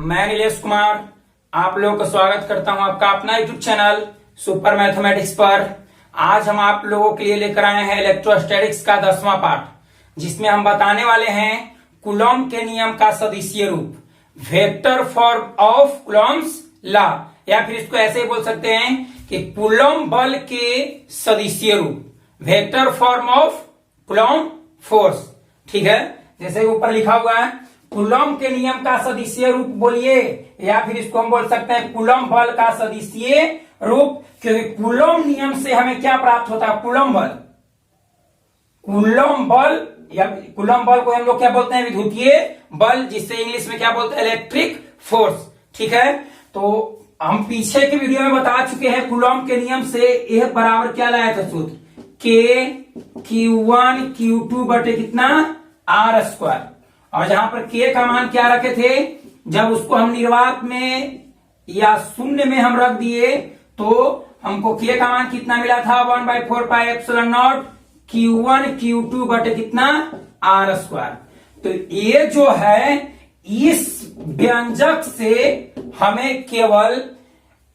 मैं नीलेश कुमार आप लोगों का स्वागत करता हूं आपका अपना यूट्यूब चैनल सुपर मैथमेटिक्स पर। आज हम आप लोगों के लिए लेकर आए हैं इलेक्ट्रोस्टैटिक्स का 10वां पार्ट, जिसमें हम बताने वाले हैं कूलॉम के नियम का सदिशीय रूप, vector form of Coulomb's law, या फिर इसको ऐसे ही बोल सकते हैं कि कूलॉम बल के सदिशीय रूप, vector form of Coulomb force. ठीक है, जैसे ऊपर लिखा हुआ है कूलॉम के नियम का सदिशीय रूप बोलिए, या फिर इसको हम बोल सकते हैं कूलॉम बल का सदिशीय रूप, क्योंकि कूलॉम नियम से हमें क्या प्राप्त होता है? कूलॉम बल। कूलॉम बल या कूलॉम बल को हम लोग क्या बोलते हैं? विद्युतीय बल, जिससे इंग्लिश में क्या बोलते हैं? Electric force. ठीक है, तो हम पीछे के वीडियो में बता चुके हैं कूलॉम के नियम से यह बराबर क्या लाया था सूत्र, के Q1 Q2 बटे कितना R स्क्वायर। और जहां पर के का मान क्या रखे थे, जब उसको हम निर्वात में या शून्य में हम रख दिए तो हमको के का मान कितना मिला था? 1/4 pi epsilon not Q1 Q2 बटे कितना R स्क्वायर। तो ये जो है इस व्यंजक से हमें केवल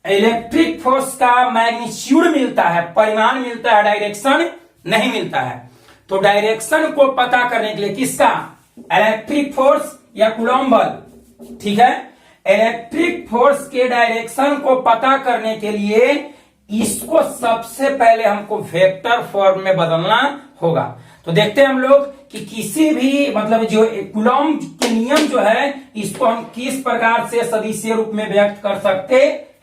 इलेक्ट्रिक फोर्स का मैग्नीट्यूड मिलता है, परिमाण मिलता है, डायरेक्शन नहीं मिलता है। तो डायरेक्शन को पता करने के लिए किसका? इलेक्ट्रिक फोर्स या कूलॉम बल। ठीक है, इलेक्ट्रिक फोर्स के डायरेक्शन को पता करने के लिए इसको सबसे पहले हमको वेक्टर फॉर्म में बदलना होगा। तो देखते हैं हम लोग कि किसी भी मतलब जो कूलॉम के नियम जो है इसको हम किस प्रकार से सदिशीय रूप में व्यक्त कर सकते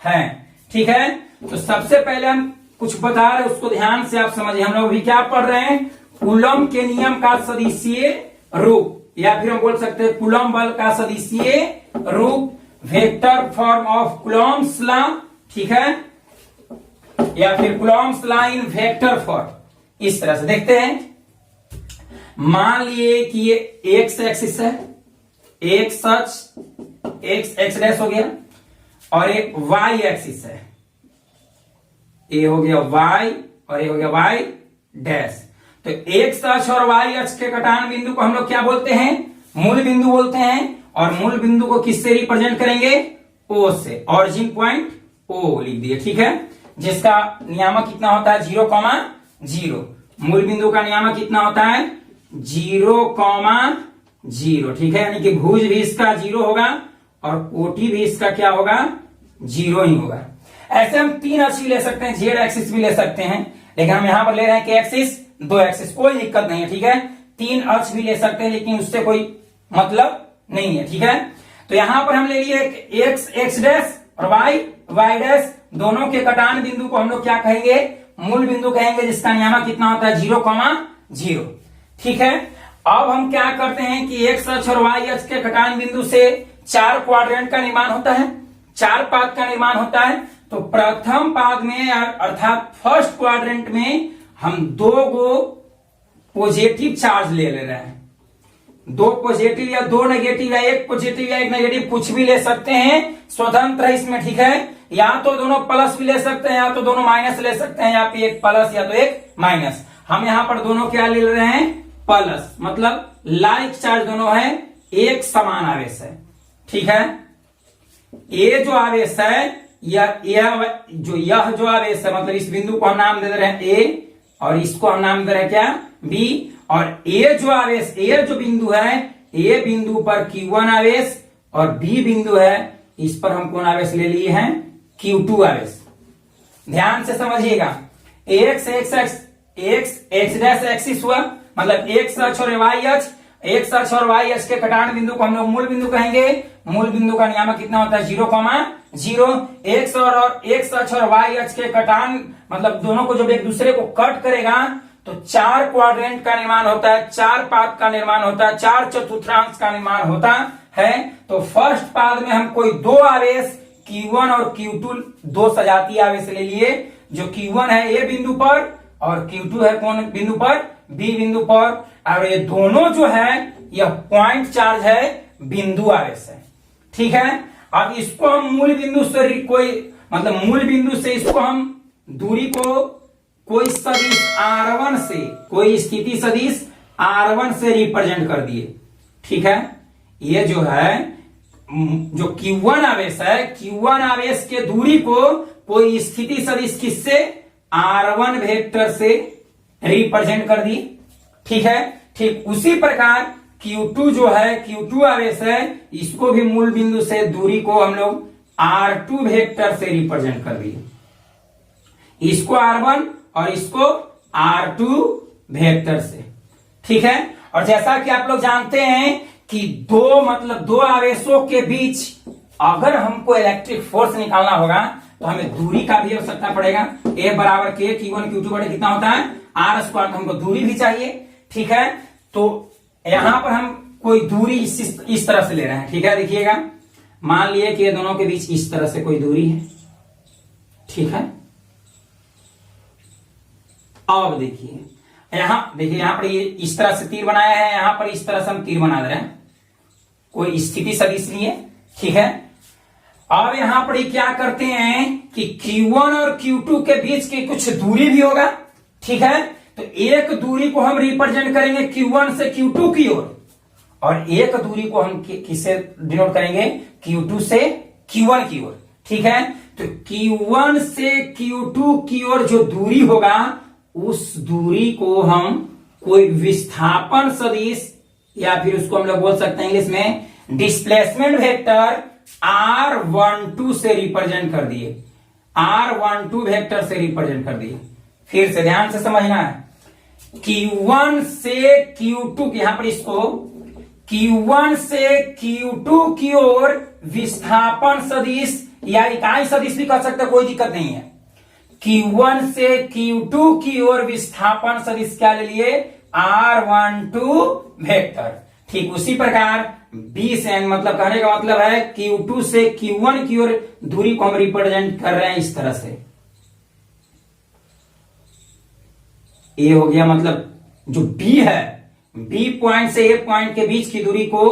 हैं। ठीक है, तो सबसे पहले हम कुछ बता रहे उसको ध्यान से आप समझिए। हम लोग भी क्या पढ़ रहे हैं? कूलॉम के नियम का सदिशीय रूप, या फिर हम बोल सकते हैं कूलॉम बल का सदिशीय रूप, vector form of Coulomb's law. ठीक है, या फिर Coulomb's law in vector form. इस तरह से देखते हैं। मान लिए कि ये एक्स एक्सिस है, एक सच एक्स डैश हो गया, और एक वाई एक्सिस है, ये हो गया वाई और ये हो गया वाई डैश। तो एक्स अक्ष और वाई अक्ष के कटान बिंदु को हम लोग क्या बोलते हैं? मूल बिंदु बोलते हैं। और मूल बिंदु को किससे रिप्रेजेंट करेंगे? ओ से। ऑरिजिन पॉइंट ओ लिख दिए। ठीक है, जिसका नियामक कितना होता है? 0,0। मूल बिंदु का नियामक कितना होता है? 0,0। ठीक है, यानी कि भुज भी इसका 0 होगा और कोटि भी इसका क्या होगा? 0 ही होगा। ऐसे हम 3 अक्ष भी ले सकते हैं, जेड एक्सिस भी ले सकते हैं, लेकिन हम यहां पर ले रहे हैं कि एक्सिस 2 एक्सिस, कोई दिक्कत नहीं है। ठीक है, 3 अक्ष भी ले सकते हैं, लेकिन उससे कोई मतलब नहीं है। ठीक है, तो यहां पर हम ले लिए एक्स एक्स डैश और वाई वाई डैश, दोनों के कटान बिंदु को हम लोग क्या कहेंगे? मूल बिंदु कहेंगे, जिसका नियामक कितना होता है? 0,0। ठीक है, अब हम क्या करते हैं कि एक्स अक्ष और वाई अक्ष के कटान बिंदु से 4 क्वाड्रेंट का निर्माण होता है, 4 पाद का निर्माण होता है। तो प्रथम पाद में अर्थात फर्स्ट क्वाड्रेंट में हम 2 गो पॉजिटिव चार्ज ले रहे हैं, 2 पॉजिटिव या 2 नेगेटिव या 1 पॉजिटिव या 1 नेगेटिव, कुछ भी ले सकते हैं, स्वतंत्र है इसमें। ठीक है, या तो दोनों प्लस भी ले सकते हैं, या तो दोनों माइनस ले सकते हैं, या फिर एक प्लस या तो एक माइनस। हम यहां पर दोनों क्या ले रहे हैं? प्लस, मतलब लाइक चार्ज दोनों है, एक समान आवेश है। ठीक है, ये जो आवेश है यह जो आवेश है, मतलब इस बिंदु को हम नाम दे रहे हैं ए, और इसको हम नाम दे रहे हैं क्या? बी। और ए जो आवेश, ए जो बिंदु है, ए बिंदु पर Q1 आवेश, और बी बिंदु है, इस पर हम कौन आवेश ले लिए हैं? Q2 आवेश। ध्यान से समझिएगा, एक्स एक्स डैश एक्सिस हुआ, मतलब एक्स अक्ष और वाई अक्ष, एक्स अक्ष और वाई अक्ष के कटान बिंदु को हम लोग मूल बिंदु कहेंगे। मूल बिंदु का नियामक कितना होता है? 0,0। एक्स अक्ष और वाई अक्ष के कटान मतलब दोनों को जब एक दूसरे को कट करेगा तो 4 क्वाड्रेंट का निर्माण होता है, 4 पाद का निर्माण होता है, 4 चतुर्थांश का निर्माण होता है। तो फर्स्ट पाद में हम कोई 2 आवेश Q1 और Q2, 2 सजातीय आवेश ले लिए, जो Q1 है ए बिंदु पर और Q2 है कौन बिंदु पर? बी बिंदु पर। और ये दोनों जो है यह पॉइंट चार्ज है, बिंदु आवेश है। ठीक है, अब इसको हम मूल बिंदु से कोई मतलब मूल बिंदु से इसको हम दूरी को कोई सदिश R1 से, कोई स्थिति सदिश R1 से रिप्रेजेंट कर दिए। ठीक है, ये जो है जो Q1 आवेश है, Q1 आवेश के दूरी को कोई स्थिति सदिश किससे, R1 वेक्टर से रिप्रेजेंट कर दी। ठीक है, ठीक उसी प्रकार Q2 जो है, Q2 आवेश है, इसको भी मूल बिंदु से दूरी को हम लोग R2 वेक्टर से रिप्रेजेंट कर दिए। इसको R1 और इसको R2 वेक्टर से। ठीक है, और जैसा कि आप लोग जानते हैं कि दो आवेशों के बीच अगर हमको इलेक्ट्रिक फोर्स निकालना होगा तो हमें दूरी का भी आवश्यकता पड़ेगा। ए बराबर के Q1 Q2 बड़े कितना होता है, R स्क्वायर, तो हमको दूरी भी चाहिए। ठीक है, तो यहां पर हम कोई दूरी इस तरह से ले रहे हैं। ठीक है, देखिएगा, मान लिए कि ये दोनों के बीच इस तरह से कोई दूरी है। ठीक है, अब देखिए यहां पर ये इस तरह से तीर बनाया है, यहां पर इस तरह से हम तीर बना दे रहे हैं, कोई स्थिति सदिश लिए। ठीक है, अब यहां पर क्या करते हैं कि Q1 और Q2 के बीच की कुछ दूरी भी होगा। ठीक है, तो एक दूरी को हम रिप्रेजेंट करेंगे Q1 से Q2 की ओर, और एक दूरी को हम किससे डिनोट करेंगे, Q2 से Q1 की ओर। ठीक है, तो Q1 से Q2 की ओर जो दूरी होगा, उस दूरी को हम कोई विस्थापन सदिश, या फिर उसको हम लोग बोल सकते हैं इंग्लिश में डिस्प्लेसमेंट वेक्टर R12 से रिप्रेजेंट कर दिए, R12 वेक्टर से रिप्रेजेंट कर दिए। फिर से ध्यान से समझना है, Q1 से Q2, यहां पर इसको Q1 से Q2 की ओर विस्थापन सदिश या इकाई सदिश भी कर सकते, कोई दिक्कत नहीं है। Q1 से Q2 की ओर विस्थापन सदिश क्या ले लिए, R12 वेक्टर। ठीक उसी प्रकार B से N, मतलब कहने का मतलब है Q2 से Q1 की ओर दूरी को हम रिप्रेजेंट कर रहे हैं इस तरह से। ये हो गया, मतलब जो B है, B पॉइंट से A पॉइंट के बीच की दूरी को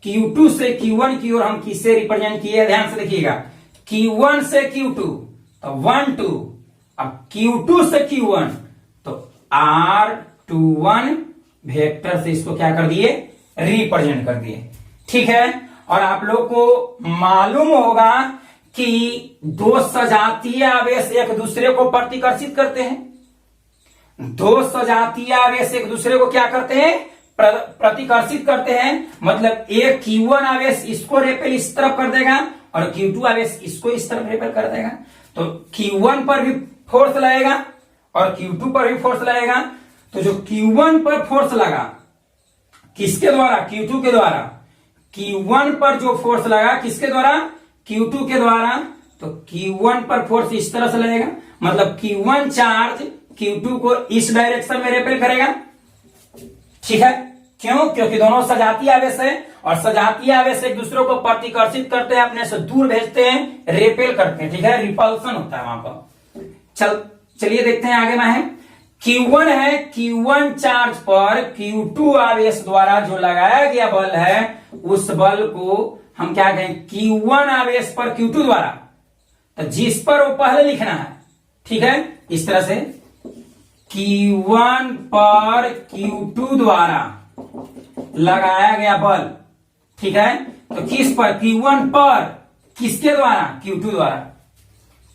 Q2 से Q1 की ओर हम किससे रिप्रेजेंट किए, ध्यान से देखिएगा, Q1 से Q2 तो 1 2, अब Q2 से Q1 तो R21 वेक्टर से इसको क्या कर दिए, रिप्रेजेंट कर दिए। ठीक है, और आप लोग को मालूम होगा कि दो सजातीय आवेश एक दूसरे को प्रतिकर्षित करते हैं। दो सजातीय आवेश एक दूसरे को क्या करते हैं, प्रतिकर्षित करते हैं। मतलब एक Q1 आवेश इसको रेपेल इस तरफ कर देगा और Q2 आवेश इसको इस तरफ रेपेल कर देगा। तो Q1 पर भी फोर्स लगेगा और Q2 पर भी फोर्स लगेगा। तो जो Q1 पर फोर्स लगा किसके द्वारा, Q2 के द्वारा, Q1 पर जो फोर्स लगा किसके द्वारा, Q2 के द्वारा, तो Q1 पर फोर्स इस तरह से लगेगा। मतलब Q1 चार्ज Q2 को इस डायरेक्शन में रेपेल करेगा। ठीक है, क्यों, क्योंकि दोनों सजातीय आवेश है और सजातीय आवेश एक दूसरे को प्रतिकर्षित करते हैं, अपने से दूर भेजते हैं, रेपेल करते हैं। ठीक है, रिपल्सन होता है वहां पर। चलिए देखते हैं आगे में है Q1 है, Q1 चार्ज पर Q2 आवेश द्वारा जो लगाया गया बल है, उस बल को हम क्या कहें, Q1 आवेश पर Q2 द्वारा, तो जिस पर वो पहले लिखना है। ठीक है, इस तरह से Q1 पर Q2 द्वारा लगाया गया बल। ठीक है, तो किस पर, Q1 पर किसके द्वारा, Q2 द्वारा।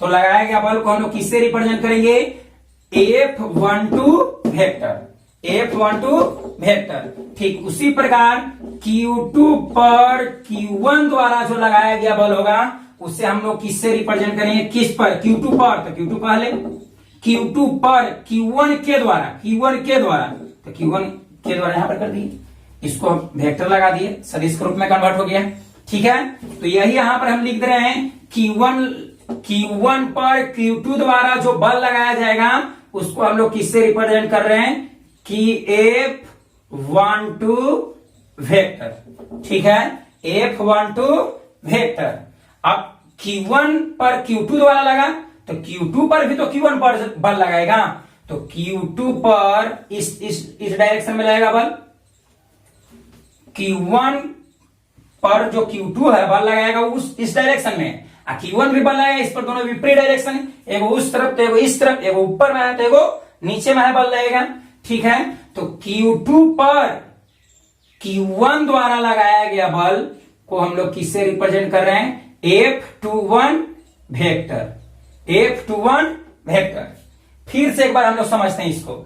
तो लगाया गया बल को हम लोग किससे रिप्रेजेंट करेंगे, F12 वेक्टर, F12 वेक्टर। ठीक उसी प्रकार Q2 पर Q1 द्वारा जो लगाया गया बल होगा, उससे हम लोग किससे रिप्रेजेंट करेंगे, किस पर, Q2 पर, तो Q2 पहले, Q2 पर Q1 के द्वारा, Q1 के द्वारा, तो Q1 के द्वारा यहां पर कर दिए, इसको वेक्टर लगा दिए, सदिश के रूप में कन्वर्ट हो गया। ठीक है, तो यही यहां पर हम लिख दे रहे हैं Q1 पर Q2 द्वारा जो बल लगाया जाएगा उसको हम लोग किससे रिप्रेजेंट कर रहे हैं, कि F12 वेक्टर। ठीक है, F12 वेक्टर। अब Q1 पर Q2 द्वारा लगा तो Q2 पर भी तो Q1 पर बल लगाएगा, तो Q2 पर इस डायरेक्शन में लगेगा बल। Q1 पर जो Q2 है बल लगाएगा इस डायरेक्शन में, Q1 भी बल लगाएगा इस पर, दोनों विपरीत डायरेक्शन है, एगो उस तरफ तो एगो इस तरफ, एगो ऊपर में है तो एगो नीचे में है, बल लगेगा। ठीक है, तो Q2 पर Q1 द्वारा लगाया गया बल को हम लोग किससे रिप्रेजेंट कर रहे हैं? F21 vector, F21 vector. फिर से एक बार हम लोग समझते हैं इसको।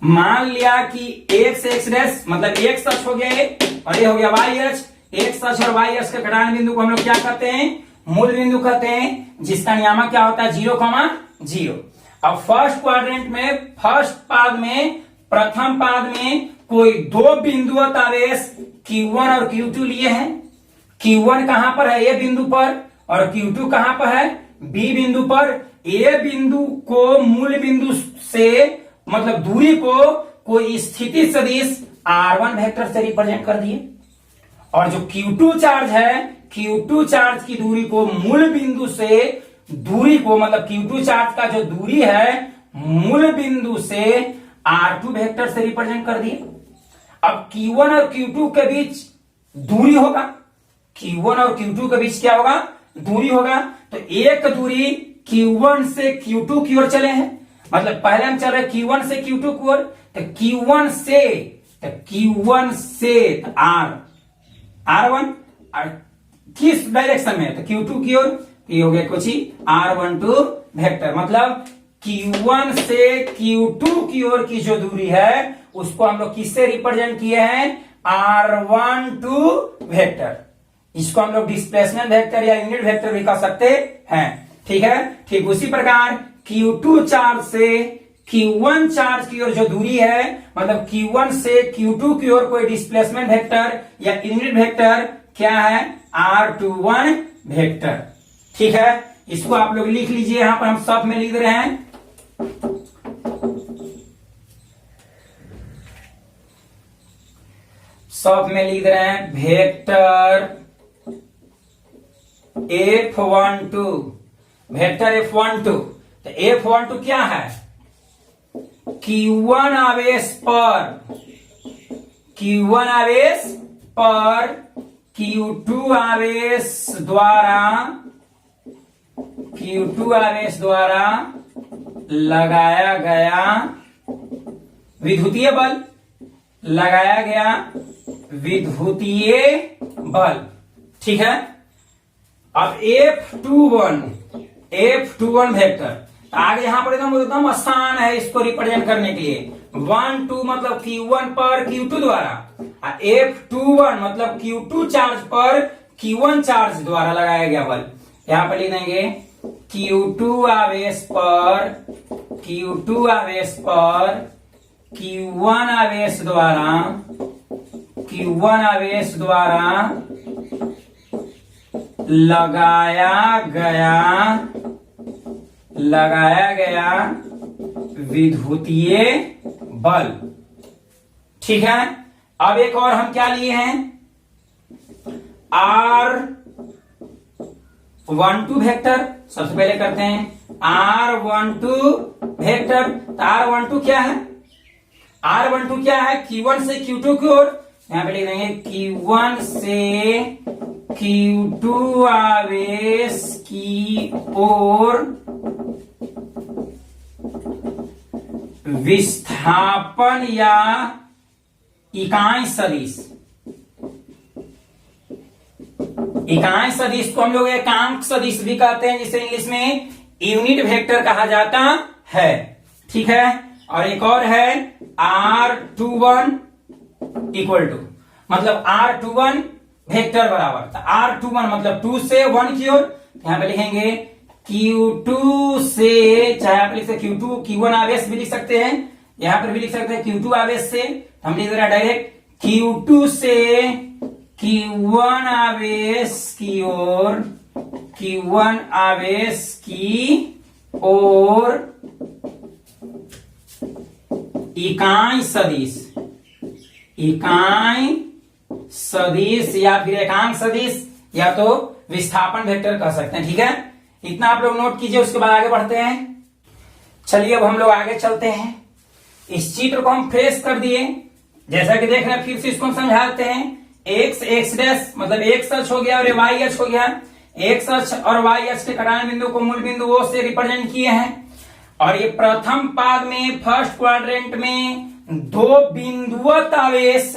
मान लिया कि x डैश मतलब x अक्ष हो गया और ये हो गया y अक्ष। x अक्ष और y अक्ष के घटाने बिंदु को हम लोग क्या कहते हैं? मूल बिंदु कहते हैं, जिसका नियामक क्या होता है? 0,0। अब फर्स्ट क्वाड्रेंट में, फर्स्ट पाद में, प्रथम पाद में कोई दो बिंदुवत आवेश Q1 और Q2 लिए हैं। Q1 कहां पर है? A बिंदु पर, और Q2 कहां पर है? B बिंदु पर। A बिंदु को मूल बिंदु से मतलब दूरी को कोई स्थिति सदिश R1 वेक्टर से रिप्रेजेंट कर दिए, और जो Q2 चार्ज है, Q2 चार्ज की दूरी को मूल बिंदु से दूरी को मतलब Q2 चार्ज का जो दूरी है मूल बिंदु से R2 वेक्टर से रिप्रेजेंट कर दिए। अब Q1 और Q2 के बीच दूरी होगा, Q1 और Q2 के बीच क्या होगा? दूरी होगा। तो एक दूरी Q1 से Q2 की ओर चले हैं, मतलब पहले हम चल रहे Q1 से Q2 की ओर, तो Q1 से R1 और किस डायरेक्शन में? तो Q2 की ओर। ये हो गया कुछ ही R12 वेक्टर, मतलब Q1 से Q2 की ओर की जो दूरी है उसको हम लोग किससे रिप्रेजेंट किए हैं? R12 vector. इसको हम लोग डिस्प्लेसमेंट वेक्टर या यूनिट वेक्टर भी कह सकते हैं। ठीक है। ठीक उसी प्रकार Q2 चार्ज से Q1 चार्ज की ओर जो दूरी है, मतलब Q1 से Q2 की ओर कोई डिस्प्लेसमेंट वेक्टर या यूनिट वेक्टर क्या है? R21 vector. ठीक है, इसको आप लोग लिख लीजिए, यहां पर हम सब में लिख रहे हैं। सब में लिख रहे हैं वेक्टर F12, वेक्टर F12। तो F12 क्या है? Q1 आवेश पर Q2 आवेश द्वारा लगाया गया विद्युतीय बल, ठीक है। अब F21 वेक्टर आगे यहां पर एकदम आसान है इसको रिप्रेजेंट करने के लिए। 1 2 मतलब Q1 पर Q2 द्वारा, F21 मतलब Q2 चार्ज पर Q1 चार्ज द्वारा लगाया गया बल। यहां पर लिख देंगे Q1 आवेश पर Q1 आवेश द्वारा लगाया गया विद्युतीय बल। ठीक है। अब एक और हम क्या लिए हैं? R12 vector. सबसे पहले करते हैं R12 वेक्टर। तो R12 क्या है? R12 क्या है? Q1 से Q2 की ओर, यहां पे लिख देंगे Q1 से Q2 आवेश की ओर विस्थापन या इकाई सदिश। इकाई सदिश को हम लोग एकांक सदिश भी कहते हैं, जिसे इंग्लिश में यूनिट वेक्टर कहा जाता है। ठीक है। और एक और है R21 इक्वल टू, मतलब R21 वेक्टर बराबर। तो R21 मतलब 2 से 1 की ओर, यहां पे लिखेंगे Q2 से, चाहे आप लिख सकते Q1 आवेश भी लिख सकते हैं, यहां पर भी लिख सकते हैं Q2 आवेश से। हम लिख रहे हैं डायरेक्ट Q2 से Q1 आवेश की ओर इकाई सदिश या फिर एकांक सदिश या तो विस्थापन वेक्टर कह सकते हैं। ठीक है, इतना आप लोग नोट कीजिए, उसके बाद आगे बढ़ते हैं। चलिए अब हम लोग आगे चलते हैं। इस चित्र को हम फ्रेश कर दिए, जैसा कि देख रहे हैं, फिर से इसको हम समझाते हैं। x डैश मतलब x अक्ष हो गया और y अक्ष हो गया। x अक्ष और y अक्ष के घटाने बिंदु को मूल बिंदु O से रिप्रेजेंट किए हैं, और ये प्रथम पाद में फर्स्ट क्वाड्रेंट में दो बिंदुवत आवेश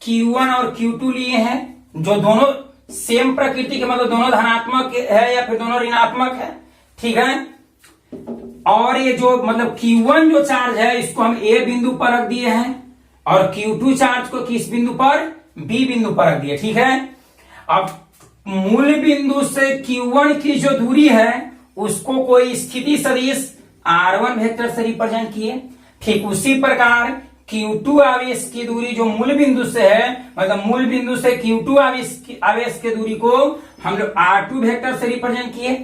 Q1 और Q2 लिए हैं। जो दोनों सेम प्रकृति के, मतलब दोनों धनात्मक है या फिर दोनों ऋणात्मक है, ठीक है। और ये जो मतलब Q1 जो चार्ज है इसको हम A बिंदु पर रख दिए हैं और Q2 चार्ज को किस बिंदु पर, B बिंदु पर रख दिए, ठीक है। अब मूल बिंदु से Q1 की जो दूरी है उसको कोई स्थिति सदिश R1 वेक्टर से रिप्रेजेंट किए। ठीक उसी प्रकार Q2 आवेश की दूरी जो मूल बिंदु से है, मतलब मूल बिंदु से Q2 आवेश की दूरी को हम लोग R2 वेक्टर से रिप्रेजेंट किए,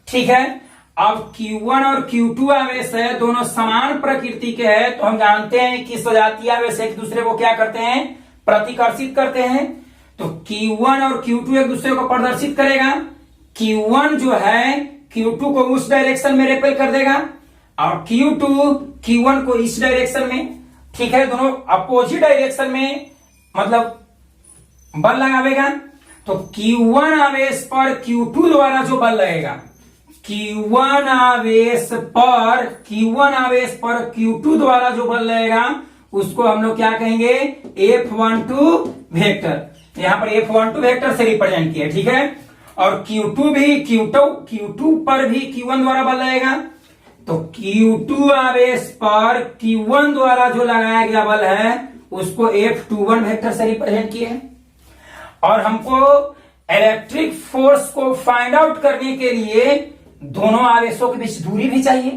ठीक है। अब Q1 और Q2 आवेश है, दोनों समान प्रकृति के हैं, तो हम जानते हैं कि सजातीय आवेश एक दूसरे को क्या करते हैं, प्रतिकर्षित करते हैं। तो Q1 और Q2 एक दूसरे को प्रदर्शित करेगा। Q1 जो है Q2 को उस डायरेक्शन में रेपेल कर देगा और Q2 Q1 को इस डायरेक्शन में, ठीक है, दोनों अपोजिट डायरेक्शन में मतलब बल लगावेगा। तो Q1 आवेश पर Q2 द्वारा जो बल लगेगा, Q1 आवेश पर Q2 द्वारा जो बल लगेगा उसको हम लोग क्या कहेंगे, F12 वेक्टर। यहां पर F12 वेक्टर से रिप्रेजेंट किया, ठीक है। और Q2 पर भी Q1 द्वारा बल लगेगा। तो Q2 आवेश पर Q1 द्वारा जो लगाया गया बल है उसको F21 वेक्टर से रिप्रेजेंट किए। और हमको इलेक्ट्रिक फोर्स को फाइंड आउट करने के लिए दोनों आवेशों के बीच दूरी भी चाहिए।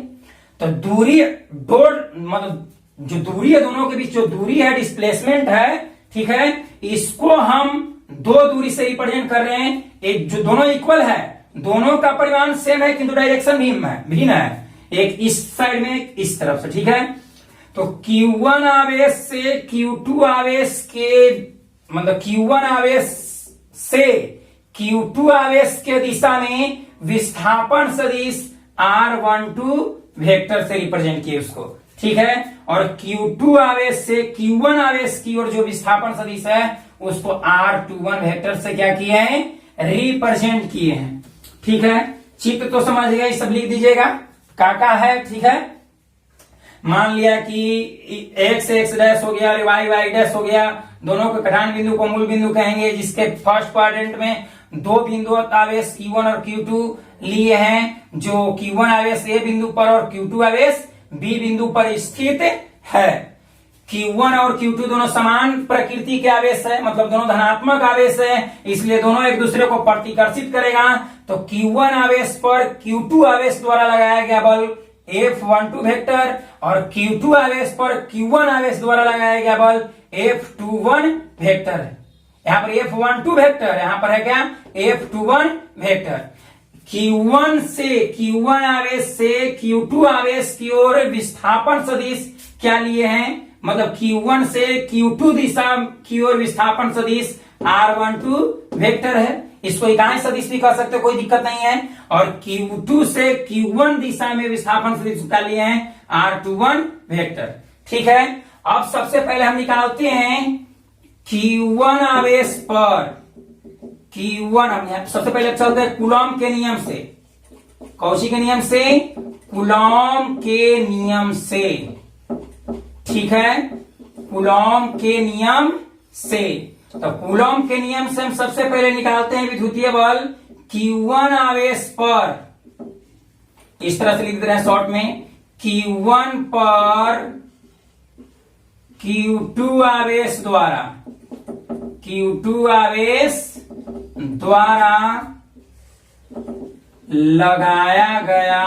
तो दूरी मतलब जो दूरी है दोनों के बीच, जो दूरी है डिस्प्लेसमेंट है, ठीक है, इसको हम दो दूरी से रिप्रेजेंट कर रहे हैं। एक जो दोनों इक्वल है, दोनों का परिमाण सेम है किंतु डायरेक्शन भिन्न है, एक इस साइड में एक इस तरफ से, ठीक है। तो Q1 आवेश से Q2 आवेश के, मतलब Q1 आवेश से Q2 आवेश के दिशा में विस्थापन सदिश R12 वेक्टर से रिप्रेजेंट किए उसको, ठीक है। और Q2 आवेश से Q1 आवेश की ओर जो विस्थापन सदिश है उसको R21 वेक्टर से क्या किए हैं, रिप्रेजेंट किए हैं, ठीक है। चित्र तो समझ गए, सब लिख दीजिएगा काका है, ठीक है। मान लिया कि x डैश हो गया और y डैश हो गया, दोनों के कटान बिंदु को मूल बिंदु कहेंगे, जिसके फर्स्ट क्वाड्रेंट में दो बिंदु आवेश Q1 और Q2 लिए हैं, जो Q1 आवेश A बिंदु पर और Q2 आवेश B बिंदु पर स्थित है। Q1 और Q2 दोनों समान प्रकृति के आवेश है, मतलब दोनों धनात्मक आवेश है, इसलिए दोनों एक दूसरे को प्रतिकर्षित करेगा। तो Q1 आवेश पर Q2 आवेश द्वारा लगाया गया बल F12 वेक्टर और Q2 आवेश पर Q1 आवेश द्वारा लगाया गया बल F21 वेक्टर है। यहां पर F12 वेक्टर, यहां पर है क्या, F21 वेक्टर। Q1 आवेश से Q2 आवेश की ओर विस्थापन सदिश क्या लिए हैं, मतलब Q1 से Q2 दिशा की ओर विस्थापन सदिश R12 वेक्टर है। इसको इकाई सदिश भी कर सकते, कोई दिक्कत नहीं है। और Q2 से Q1 दिशा में विस्थापन सदिश क्या लिए हैं, R21 वेक्टर, ठीक है। अब सबसे पहले हम निकालते हैं Q1 आवेश पर Q1, हम सबसे पहले चलते हैं कूलॉम के नियम से। कौशी के नियम से, कूलॉम के नियम से, ठीक है, कूलॉम के नियम से। तो कूलॉम के नियम से हम सबसे पहले निकालते हैं विद्युतीय बल Q1 आवेश पर, इस तरह से लिख दे रहे हैं शॉर्ट में, Q1 पर Q2 आवेश द्वारा लगाया गया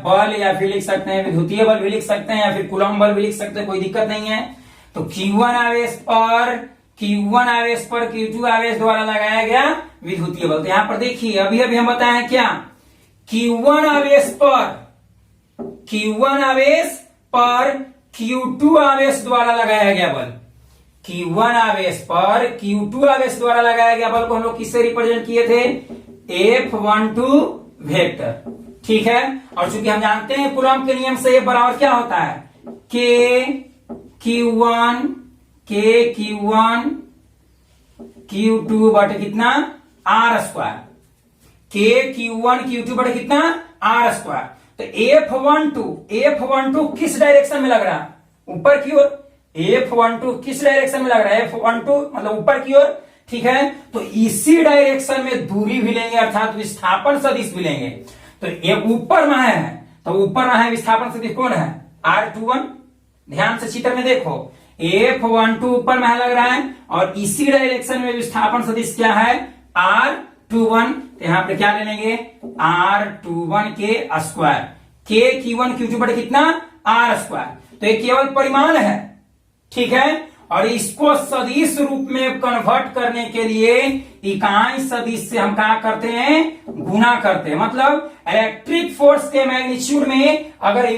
बल, या फिर लिख सकते हैं विद्युतीय बल भी लिख सकते हैं, या फिर कूलॉम बल भी लिख सकते हैं, कोई दिक्कत नहीं है। तो Q1 आवेश पर Q2 आवेश द्वारा लगाया गया विद्युतीय बल। तो यहां पर देखिए, अभी हम बताएं क्या, Q1 आवेश पर Q2 आवेश द्वारा लगाया गया बल, Q1 आवेश पर Q2 आवेश द्वारा लगाया गया बल को हम लोग किससे रिप्रेजेंट किए थे, F12 वेक्टर, ठीक है। और चूंकि हम जानते हैं कूलॉम के नियम से बराबर क्या होता है, K Q2 बटे कितना, R स्क्वायर, Q1 Q2 बटे कितना, R स्क्वायर। तो F12 किस डायरेक्शन में लग रहा है, ऊपर की ओर, F12 किस डायरेक्शन में लग रहा है? F12 मतलब ऊपर की ओर, ठीक है। तो इसी डायरेक्शन में दूरी भी लेंगे, अर्थात विस्थापन सदिश भी लेंगे। तो ये ऊपर में है, तो ऊपर में है विस्थापन सदिश कौन है? R21। ध्यान से चित्र में देखो, F12 ऊपर में लग रहा है और इसी डायरेक्शन में विस्थापन सदिश क्या है? R21। तो यहां पे क्या ले लेंगे? R21 के स्क्वायर, K Q1 Q2 बटे कितना? R square. तो ये केवल परिमाण है, ठीक है। और इसको सदिश रूप में कन्वर्ट करने के लिए इकाई सदिश से हम क्या करते हैं? गुना करते हैं। मतलब इलेक्ट्रिक फोर्स के मैग्नीट्यूड में अगर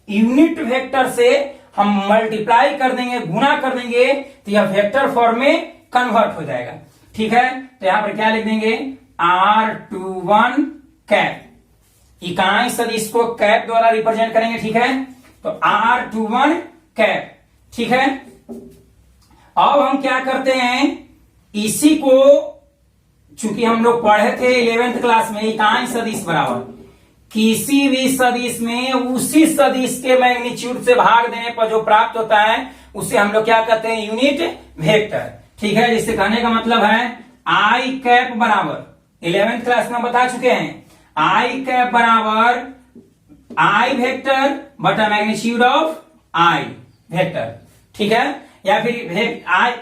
यूनिट वेक्टर से हम मल्टीप्लाई कर देंगे, गुना कर देंगे, तो यह वेक्टर फॉर्म में कन्वर्ट हो जाएगा, ठीक है। तो यहां पर क्या लिख देंगे? R21 cap. इकाई सदिश को कैप द्वारा रिप्रेजेंट करेंगे, ठीक है। तो R21 कैप, ठीक है। अब हम क्या करते हैं, इसी को चूंकि हम लोग पढ़े थे 11th क्लास में, इकाई सदिश बराबर किसी भी सदिश में उसी सदिश के मैग्नीट्यूड से भाग देने पर जो प्राप्त होता है उसे हम लोग क्या कहते हैं? यूनिट वेक्टर, ठीक है। जिससे कहने का मतलब है आई कैप बराबर 11th क्लास में बता चुके हैं, आई कैप बराबर आई वेक्टर बटा मैग्नीट्यूड ऑफ आई वेक्टर, ठीक है। या फिर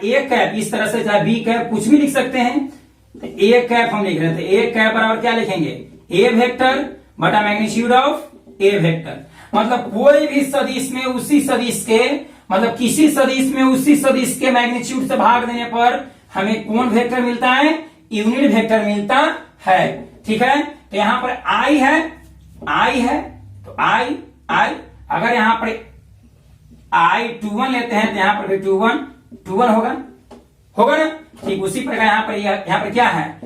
ए कैप इस तरह से, चाहे बी कैप कुछ भी लिख सकते हैं। तो ए कैप हम लिख रहे थे, ए कैप बराबर क्या लिखेंगे? ए वेक्टर बटा मैग्नीट्यूड ऑफ ए वेक्टर। मतलब कोई भी सदिश में उसी सदिश के, मतलब किसी सदिश में उसी सदिश के मैग्नीट्यूड से भाग देने पर हमें कौन वेक्टर मिलता है? यूनिट वेक्टर मिलता है, ठीक है। तो यहां पर आई है, आई है, तो आई अगर यहां पर I21 लेते हैं तो यहां पर भी 21 होगा ना। ठीक उसी प्रकार यहां पर क्या है?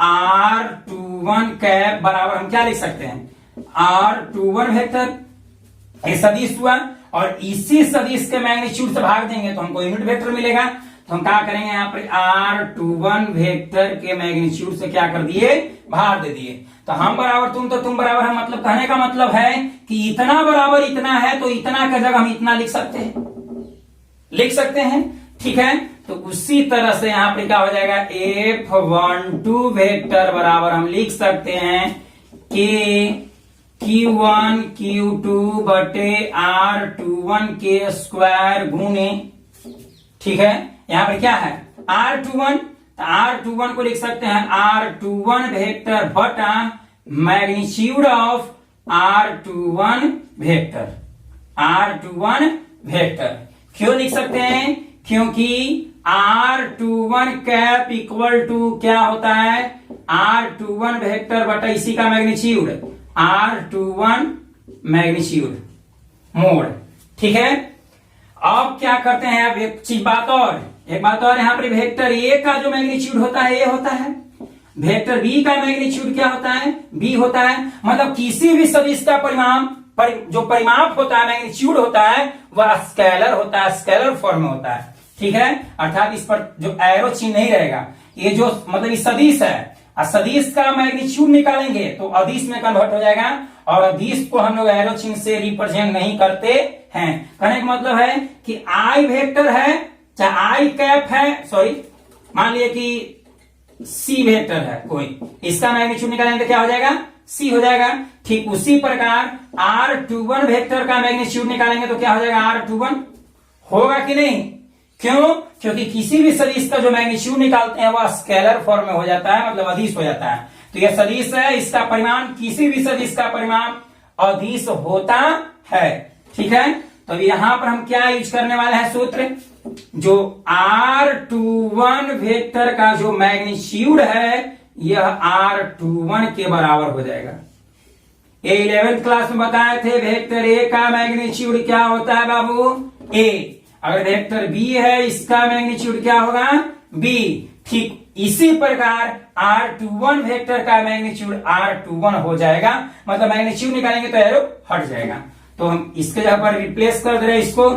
R21 कैप बराबर हम क्या लिख सकते हैं? R21 वेक्टर, ये सदिश हुआ और इसी सदिश के मैग्नीट्यूड से भाग देंगे तो हमको यूनिट वेक्टर मिलेगा। तो हम क्या करेंगे? यहाँ पर R21 वेक्टर के मैग्नीट्यूड से क्या कर दिए? भाग दे दिए। तो हम बराबर तुम, तो तुम बराबर हम, मतलब कहने का मतलब है कि इतना बराबर इतना है तो इतना का जगह हम इतना लिख सकते हैं, ठीक है। तो उसी तरह से यहां पर क्या हो जाएगा? F12 वेक्टर बराबर हम लिख सकते हैं कि Q1 Q2 बटे R21 के स्क्वायर गुने, ठीक है। यहां पर क्या है? R21, तो R21 को लिख सकते हैं R21 वेक्टर बटा मैग्नीट्यूड ऑफ R21 वेक्टर। क्यों लिख सकते हैं? क्योंकि R21 कैप इक्वल टू क्या होता है? R21 वेक्टर बटा इसी का मैग्नीट्यूड, R21 मैग्नीट्यूड मोड, ठीक है। अब क्या करते हैं? अब एक बात और यहां पर वेक्टर ए का जो मैग्नीट्यूड होता है ए होता है, वेक्टर बी का मैग्नीट्यूड क्या होता है? बी होता है। मतलब किसी भी सदिश का जो परिमाप होता है, मैग्नीट्यूड होता है, वह स्केलर होता है, स्केलर फॉर्म में होता है, ठीक है। अर्थात इस पर जो एरो चिन्ह नहीं रहेगा, ये जो मतलब सदिश है, सदिश का मैग्नीट्यूड निकालेंगे तो अदिश में कन्वर्ट हो जाएगा और अदिश को हम लोग एरो चिन्ह से रिप्रेजेंट नहीं करते हैं। कहने का मतलब है कि आई वेक्टर है, चाहे आई कैप है, सॉरी मान लिया कि सी वेक्टर है कोई, इसका मैग्नीट्यूड निकालेंगे तो क्या हो जाएगा? सी हो जाएगा। ठीक उसी प्रकार R21 वेक्टर का मैग्नीट्यूड निकालेंगे तो क्या हो जाएगा? R21 होगा कि नहीं? क्यों? क्योंकि किसी भी सदिश का जो मैग्नीट्यूड निकालते हैं वह स्केलर फॉर्म में हो जाता है, मतलब अदिश हो जाता है। तो यह सदिश है, इसका परिमाण, किसी भी सदिश का परिमाण अदिश होता है, ठीक है। तो यहां पर हम क्या यूज करने वाले हैं? सूत्र, जो R21 वेक्टर का जो मैग्नीट्यूड है यह R21 के बराबर हो जाएगा। ये 11th क्लास में बताए थे, वेक्टर ए का मैग्नीट्यूड क्या होता है बाबू? ए। अगर वेक्टर बी है, इसका मैग्नीट्यूड क्या होगा? बी। ठीक इसी प्रकार R21 वेक्टर का मैग्नीट्यूड R21 हो जाएगा, मतलब मैग्नीट्यूड निकालेंगे तो एरो हट जाएगा। तो हम इसके जगह पर रिप्लेस कर दे रहे हैं इसको,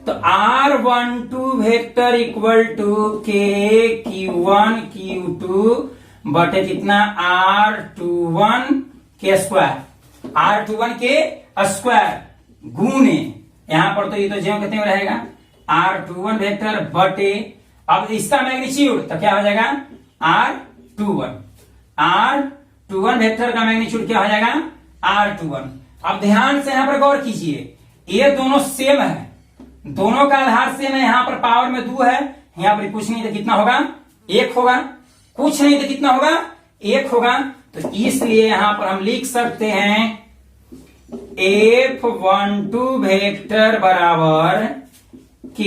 तो R12 वेक्टर इक्वल टू के Q1 Q2 बटे कितना? R21 के स्क्वायर, R21 के स्क्वायर गुने, यहां पर तो ये तो ज्यों कितने में रहेगा R21 वेक्टर बटे, अब इसका मैग्नीट्यूड तो क्या हो जाएगा R21 वेक्टर का मैग्नीट्यूड क्या हो जाएगा R21। अब ध्यान से यहां पर गौर कीजिए, ये दोनों सेम है, दोनों का आधार सेम है, यहां पर पावर में 2 है, यहां पर कुछ नहीं तो कितना होगा 1 होगा, कुछ नहीं तो कितना होगा 1 होगा। तो इसलिए यहां पर हम लिख सकते हैं F12 वेक्टर बराबर K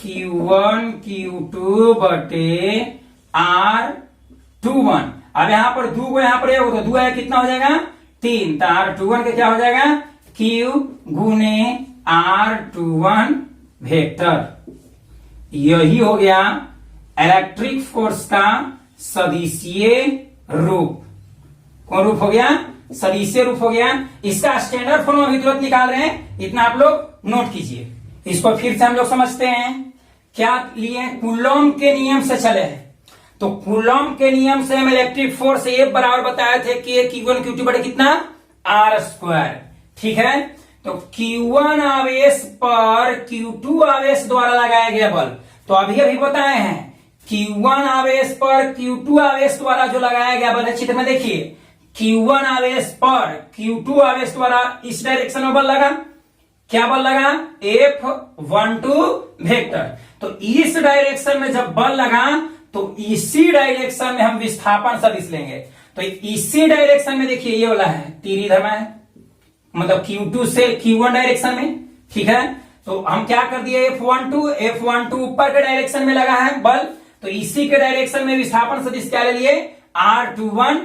Q1 Q2 बटे R21। अब यहां पर 2 को यहां पर 1 तो 2 है कितना हो जाएगा 3, तो R21 के क्या हो जाएगा Q गुने R21 वेक्टर। यही हो गया इलेक्ट्रिक फोर्स का सदिशीय रूप। कौन रूप हो गया सदिशीय रूप हो गया। इसका स्टैंडर्ड फॉर्म अभी तुरंत निकाल रहे हैं, इतना आप लोग नोट कीजिए। इसको फिर से हम लोग समझते हैं, क्या लिए कूलॉम के नियम से चले हैं। तो कूलॉम के नियम से हम इलेक्ट्रिक फोर्स ये बराबर बताए थे कि Q1 Q2 बटे कितना R²। ठीक है, तो Q1 आवेश पर Q2 आवेश द्वारा लगाया गया बल, तो अभी बताए हैं Q1 आवेश पर Q2 आवेश द्वारा जो लगाया गया बल है, चित्र में देखिए Q1 आवेश पर Q2 आवेश द्वारा इस डायरेक्शन में बल लगा, क्या बल लगा F12 वेक्टर। तो इस डायरेक्शन में जब बल लगा तो इसी डायरेक्शन में हम विस्थापन सदिश लेंगे। तो इसी डायरेक्शन में देखिए ये वाला है तीर इधर में है, मतलब Q2 से Q1 डायरेक्शन में। ठीक है, तो हम क्या कर दिए F12 ऊपर के डायरेक्शन में लगा है बल, तो इसी के डायरेक्शन में विस्थापन सदिश क्या ले लिए R21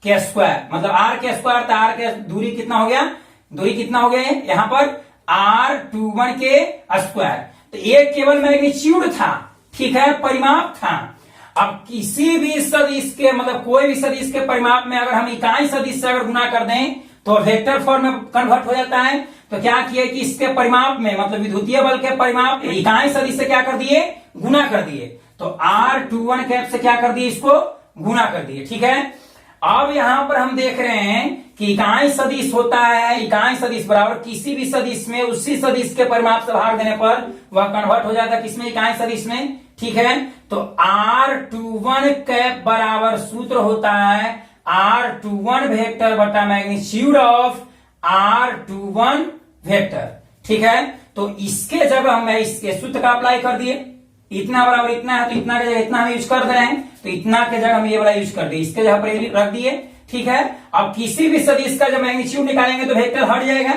के स्क्वायर, मतलब R के स्क्वायर, तो R के दूरी कितना हो गया, दूरी कितना हो गया है यहां पर R21 के स्क्वायर। तो ये केवल मैग्नीट्यूड था, ठीक है, परिमाप था। अब किसी भी सदिश के मतलब कोई भी सदिश के परिमाप में अगर हम इकाई सदिश से अगर गुना कर दें तो वेक्टर फॉर्म में कन्वर्ट हो जाता है। तो क्या किया कि इसके परिमाप में मतलब विद्युतीय बल के परिमाप इकाई सदिश से क्या कर दिए गुना कर दिए, तो R21 कैप से क्या कर दिए इसको गुना कर दिए। ठीक है, अब यहां पर हम देख रहे हैं कि इकाई सदिश होता है, इकाई सदिश बराबर किसी भी सदिश में उसी सदिश के परिमाप से भाग देने पर वह कन्वर्ट हो जाता है किसमें इकाई सदिश में। ठीक है, तो R21 कैप बराबर सूत्र होता है R21 वेक्टर बटा मैग्नीट्यूड ऑफ R21 वेक्टर। ठीक है, तो इसके जगह मैं इसके सूत्र का अप्लाई कर दिए, इतना बराबर इतना है तो इतना की जगह इतना हम यूज कर रहे हैं, तो इतना के जगह हम ये वाला यूज कर दिए, इसके जगह पर रख दिए। ठीक है, अब किसी भी सदिश का जब मैग्नीट्यूड निकालेंगे तो वेक्टर हट जाएगा,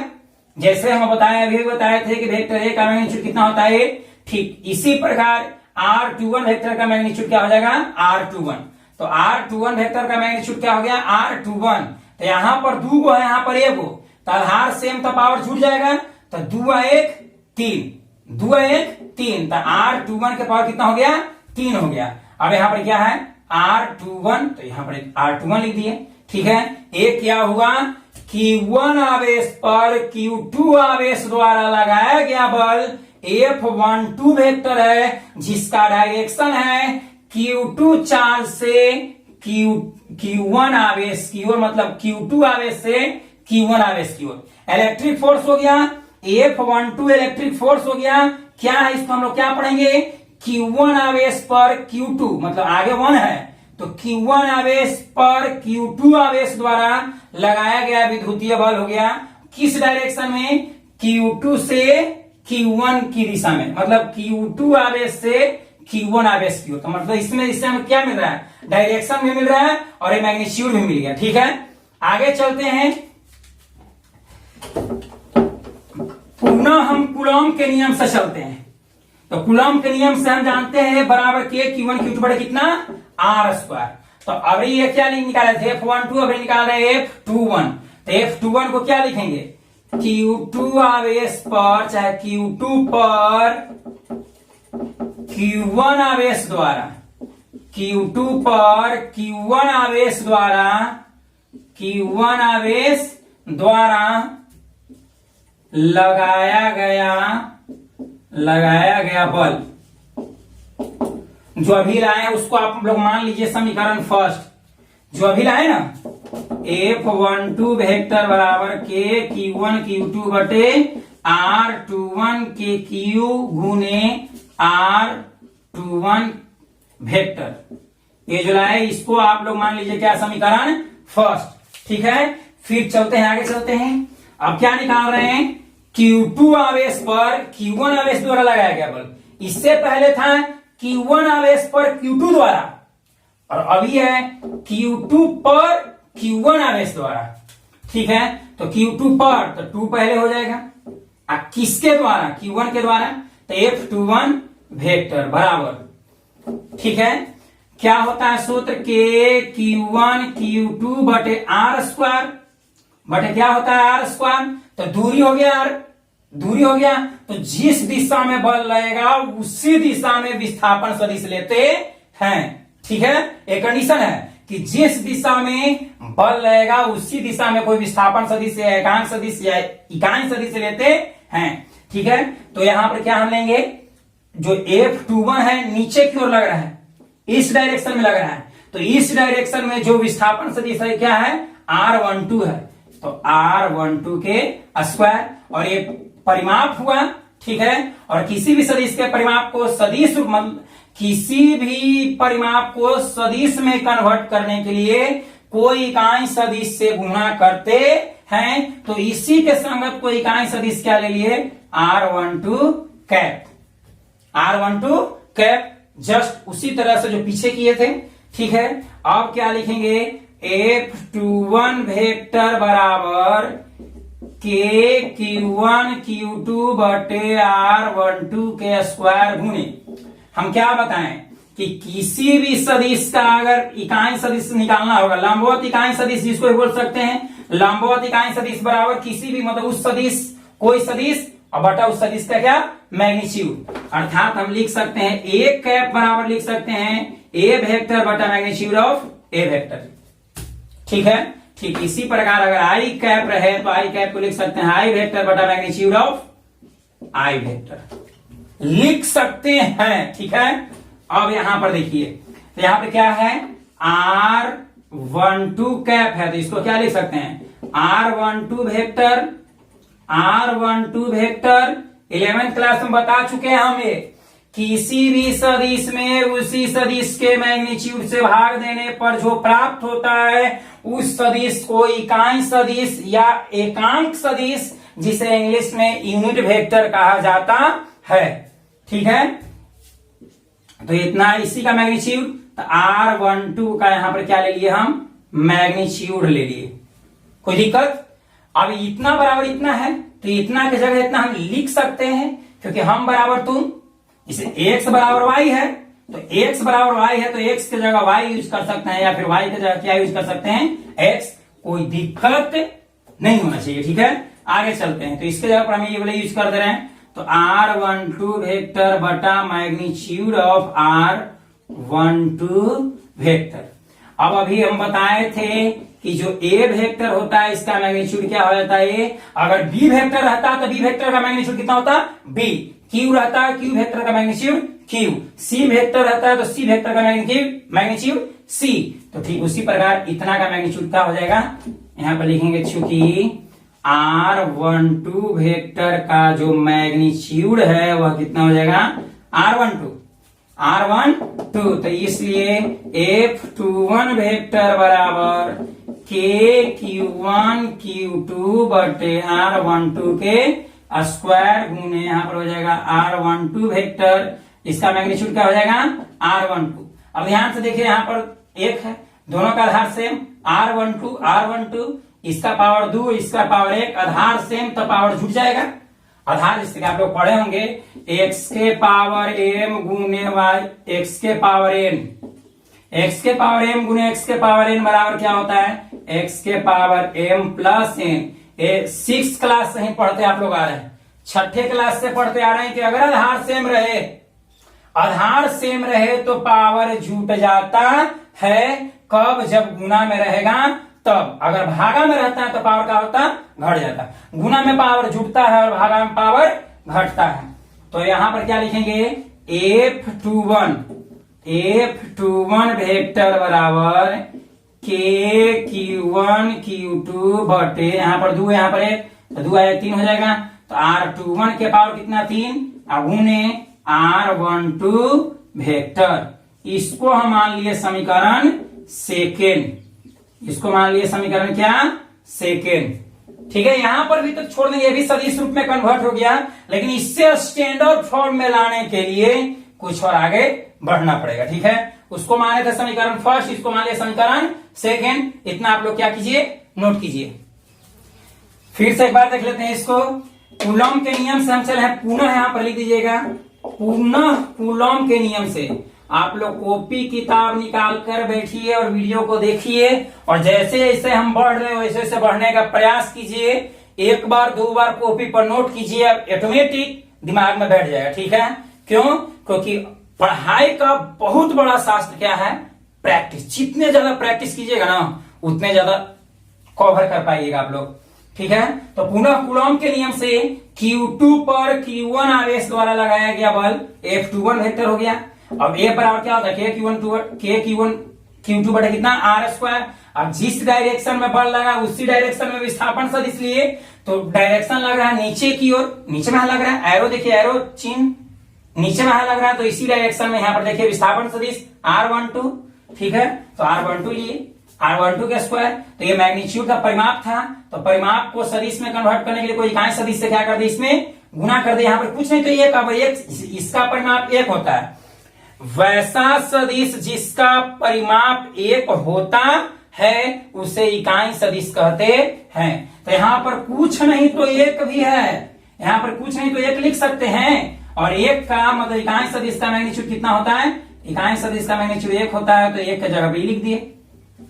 जैसे हम बताए अभी बताए थे कि वेक्टर ए का मैग्नीट्यूड कितना होता है। ठीक इसी प्रकार R21 वेक्टर का मैग्नीट्यूड क्या हो जाएगा R21। तो R21 वेक्टर का मैग्नीट्यूड क्या हो गया R21। तो यहां पर 2 गो है, यहां पर 1 गो, तो आधार सेम तो पावर जुड़ जाएगा, तो 2 1 3 2 1 3, तो R21 के पावर कितना हो गया 3 हो गया। अब यहां पर क्या है R21, तो यहां पर R21 लिख दिए। ठीक है, एक क्या हुआ Q1 आवेश पर Q2 आवेश द्वारा लगाया गया बल F12 वेक्टर है, जिसका डायरेक्शन है Q2 चार्ज से Q1 आवेश की ओर, मतलब Q2 आवेश से Q1 आवेश की ओर। इलेक्ट्रिक फोर्स हो गया F12 इलेक्ट्रिक फोर्स हो गया, क्या है इसको हम लोग क्या पढ़ेंगे Q1 आवेश पर Q2, मतलब आगे 1 है तो Q1 आवेश पर Q2 आवेश द्वारा लगाया गया विद्युतीय बल हो गया किस डायरेक्शन में Q2 से Q1 की दिशा में, मतलब Q2 आवेश से Q1 आवेश की ओर। तो मतलब इससे हमें क्या मिल रहा है डायरेक्शन भी मिल रहा है और ये मैग्नीट्यूड भी मिल गया। ठीक है, आगे चलते हैं, पुनः हम कूलॉम के नियम से चलते हैं। तो कूलॉम के नियम से हम जानते हैं बराबर के Q1 Q2 बड़े कितना R²। तो अभी ये क्या निकाले थे F12, अभी निकाल रहे हैं F21। तो F21 को क्या लिखेंगे Q2 आवेश पर चाहे Q2 पर Q1 आवेश द्वारा, Q2 पर Q1 आवेश द्वारा, Q1 आवेश द्वारा लगाया गया बल जो अभी लाए उसको आप लोग मान लीजिए समीकरण फर्स्ट जो अभी लाए ना F12 वेक्टर बराबर के Q1 Q2 बटे R21 के क्यू गुने R21 वेक्टर। ये जो है इसको आप लोग मान लीजिए क्या समीकरण फर्स्ट। ठीक है, फिर चलते हैं आगे चलते हैं। अब क्या निकाल रहे हैं, Q2 आवेश पर Q1 आवेश द्वारा लगाया गया बल। इससे पहले था Q1 आवेश पर Q2 द्वारा, और अभी है Q2 पर Q1 आवेश द्वारा। ठीक है, तो Q2 पर तो 2 पहले हो जाएगा, किसके द्वारा, Q1 के द्वारा, तो F21 वेक्टर बराबर। ठीक है, क्या होता है सूत्र के Q1 Q2 बटे R स्क्वायर बटे क्या होता है R स्क्वायर, तो दूरी हो गया R, दूरी हो गया, तो जिस दिशा में बल लगेगा उसी दिशा में विस्थापन सदिश लेते हैं। ठीक है, एक कंडीशन है कि जिस दिशा में बल लगेगा उसी दिशा में कोई विस्थापन सदिश या एकांक सदिश या इकाई सदिश लेते हैं। ठीक है, तो यहां पर क्या हम लेंगे, जो F21 है नीचे की ओर लग रहा है, इस डायरेक्शन में लग रहा है, तो इस डायरेक्शन में जो विस्थापन सदिश है क्या है, R12 है, तो R12 के स्क्वायर, और ये परिमाप हुआ। ठीक है, और किसी भी सदिश के परिमाप को सदिश, किसी भी परिमाप को सदिश में कन्वर्ट करने के लिए कोई इकाई सदिश से गुणा करते हैं, तो इसी के संगत कोई इकाई सदिश क्या ले लिए, R12 cap, R12 cap, just उसी तरह से जो पीछे किए थे। ठीक है, अब क्या लिखेंगे, F21 वेक्टर बराबर के Q1 Q2 बटे R12 के स्क्वायर गुने, हम क्या बताएं कि किसी भी सदिश का अगर इकाई सदिश निकालना होगा, लंबवत इकाई सदिश जिसको बोल सकते हैं, लंबवत इकाई सदिश बराबर किसी भी मतलब उस सदिश, कोई सदिश और बटा उस सदिश का क्या, मैग्नीट्यूड, अर्थात हम लिख सकते हैं ए कैप बराबर लिख सकते हैं ए वेक्टर बटा मैग्नीट्यूड ऑफ ए वेक्टर। ठीक है, ठीक इसी प्रकार अगर आई कैप रहे तो आई कैप को लिख सकते हैं आई वेक्टर बटा मैग्नीट्यूड ऑफ आई वेक्टर, लिख सकते हैं। ठीक है, अब यहां पर देखिए, तो यहां पे क्या है, R12 कैप है, तो इसको क्या लिख सकते हैं, R12 vector, R12 vector 11th class में बता चुके हैं हम ये, किसी भी सदिश में उसी सदिश के मैग्नीट्यूड से भाग देने पर जो प्राप्त होता है उस सदिश को इकाई सदिश या एकांक सदिश, जिसे इंग्लिश में यूनिट वेक्टर कहा जाता है। ठीक है, तो इतना इसी का मैग्नीट्यूड, तो R12 का यहां पर क्या ले लिए हम, मैग्नीट्यूड ले लिए, कोई दिक्कत। अब इतना बराबर इतना है, तो इतना की जगह इतना हम लिख सकते हैं, क्योंकि हम बराबर तुम, इसे x बराबर y है, तो x बराबर y है, तो x की जगह y यूज कर सकते हैं, या फिर y की जगह क्या यूज कर सकते हैं, x, कोई दिक्कत नहीं होना चाहिए। ठीक है, आगे चलते हैं, तो इसके जगह पर हम ये वाले यूज कर दे रहे हैं, तो R12 वेक्टर बटा मैग्नीट्यूड ऑफ R12 वेक्टर। अब अभी हम बताए थे कि जो A वेक्टर होता है इसका मैग्नीट्यूड क्या हो जाता है, अगर B वेक्टर रहता तो B वेक्टर का मैग्नीट्यूड कितना होता, B, Q रहता है Q वेक्टर का मैग्नीट्यूड Q, C वेक्टर रहता है तो C वेक्टर का मैग्नीट्यूड C, तो ठीक उसी प्रकार इतना का मैग्नीट्यूड क्या हो जाएगा, यहां पर लिखेंगे चूंकि R12 वेक्टर का जो मैग्नीट्यूड है वह कितना हो जाएगा, R12, तो इसलिए F21 वेक्टर बराबर के Q1 Q2 बटे R12 के स्क्वायर गुने यहां पर हो जाएगा R12 वेक्टर, इसका मैग्नीट्यूड क्या हो जाएगा, R12। अब ध्यान से देखिए, यहां पर एक है, दोनों का आधार सेम, R12, इसका पावर 2, इसका पावर 1, आधार सेम तो पावर जुट जाएगा, आधार जिससे आप लोग पढ़े होंगे, x के पावर m गुने y, x के पावर n, x के पावर m गुने x के पावर n बराबर क्या होता है, x के power m plus n। 6th class से ही पढ़ते आप लोग आ रहे हैं, 6ठे क्लास से पढ़ते आ रहे हैं कि अगर आधार सेम रहे, आधार सेम रहे तो पावर जुट जाता है, कब, जब गुना में रहेगा तब, अगर भागा में रहता है तो पावर क्या होता, घट जाता, गुना में पावर जुटता है और भागा में पावर घटता है। तो यहां पर क्या लिखेंगे, F21 वेक्टर बराबर के Q1 Q2 बटे, यहां पर 2, यहां पर 1, तो 2 आया 3 हो जाएगा, तो R21 के पावर कितना 3 गुने R12 वेक्टर। इसको हम मान लिए समीकरण सेकेंड। इसको मान लिए समीकरण क्या सेकेंड। ठीक है, यहां पर भी तो छोड़ देंगे, ये भी सदिश रूप में कन्वर्ट हो गया, लेकिन इससे स्टैंडर्ड फॉर्म में लाने के लिए कुछ और आगे बढ़ना पड़ेगा। ठीक है, उसको माने थे समीकरण फर्स्ट, इसको मान लिया समीकरण सेकेंड। इतना आप लोग क्या कीजिए, नोट कीजिए। फिर से एक बार देख लेते हैं इसको। कूलॉम के नियम से हम चले हैं, पुनः यहां पर लिख दीजिएगा, पुनः कूलॉम के नियम से आप लोग कॉपी किताब निकाल कर बैठिए और वीडियो को देखिए, और जैसे जैसे हम बढ़ रहे हैं वैसे वैसे बढ़ने का प्रयास कीजिए। एक बार दो बार कॉपी पर नोट कीजिए, ऑटोमेटिक दिमाग में बैठ जाएगा। ठीक है, क्यों? क्योंकि पढ़ाई का बहुत बड़ा शास्त्र क्या है, प्रैक्टिस। जितने ज्यादा प्रैक्टिस कीजिएगा ना उतने ज्यादा कवर कर पाइएगा आप लोग। ठीक है, तो पुनः कूलॉम के नियम से Q2 पर Q1 आवेश द्वारा लगाया गया बल F21 वेक्टर हो गया। अब ए बराबर क्या होता है, Q2 बटे कितना R²। अब जिस डायरेक्शन में बल लगा उसी डायरेक्शन में विस्थापन सदिश लिए, तो डायरेक्शन लग रहा है नीचे की ओर, नीचे में लग रहा है, एरो देखिए, एरो चिन्ह नीचे में लग रहा है, तो इसी डायरेक्शन में यहां पर देखिए विस्थापन सदिश R12। ठीक है, तो R12 लिए, R12 के स्क्वायर। तो ये मैग्नीट्यूड का परिमाप था, तो परिमाप को सदिश में कन्वर्ट करने के लिए कोई इकाई सदिश से क्या कर दे, इसमें गुना कर दे। यहां पर कुछ नहीं तो एक, अब एक इसका परिमाप एक होता है, वैसा सदिश जिसका परिमाप एक होता है उसे इकाई सदिश कहते हैं। तो यहां पर कुछ नहीं तो एक भी है, यहां पर कुछ नहीं तो एक लिख सकते हैं, और एक का मतलब इकाई सदिश का मैग्नीट्यूड कितना होता है, इकाई सदिश का मैग्नीट्यूड एक होता है, तो एक की जगह भी लिख दिए,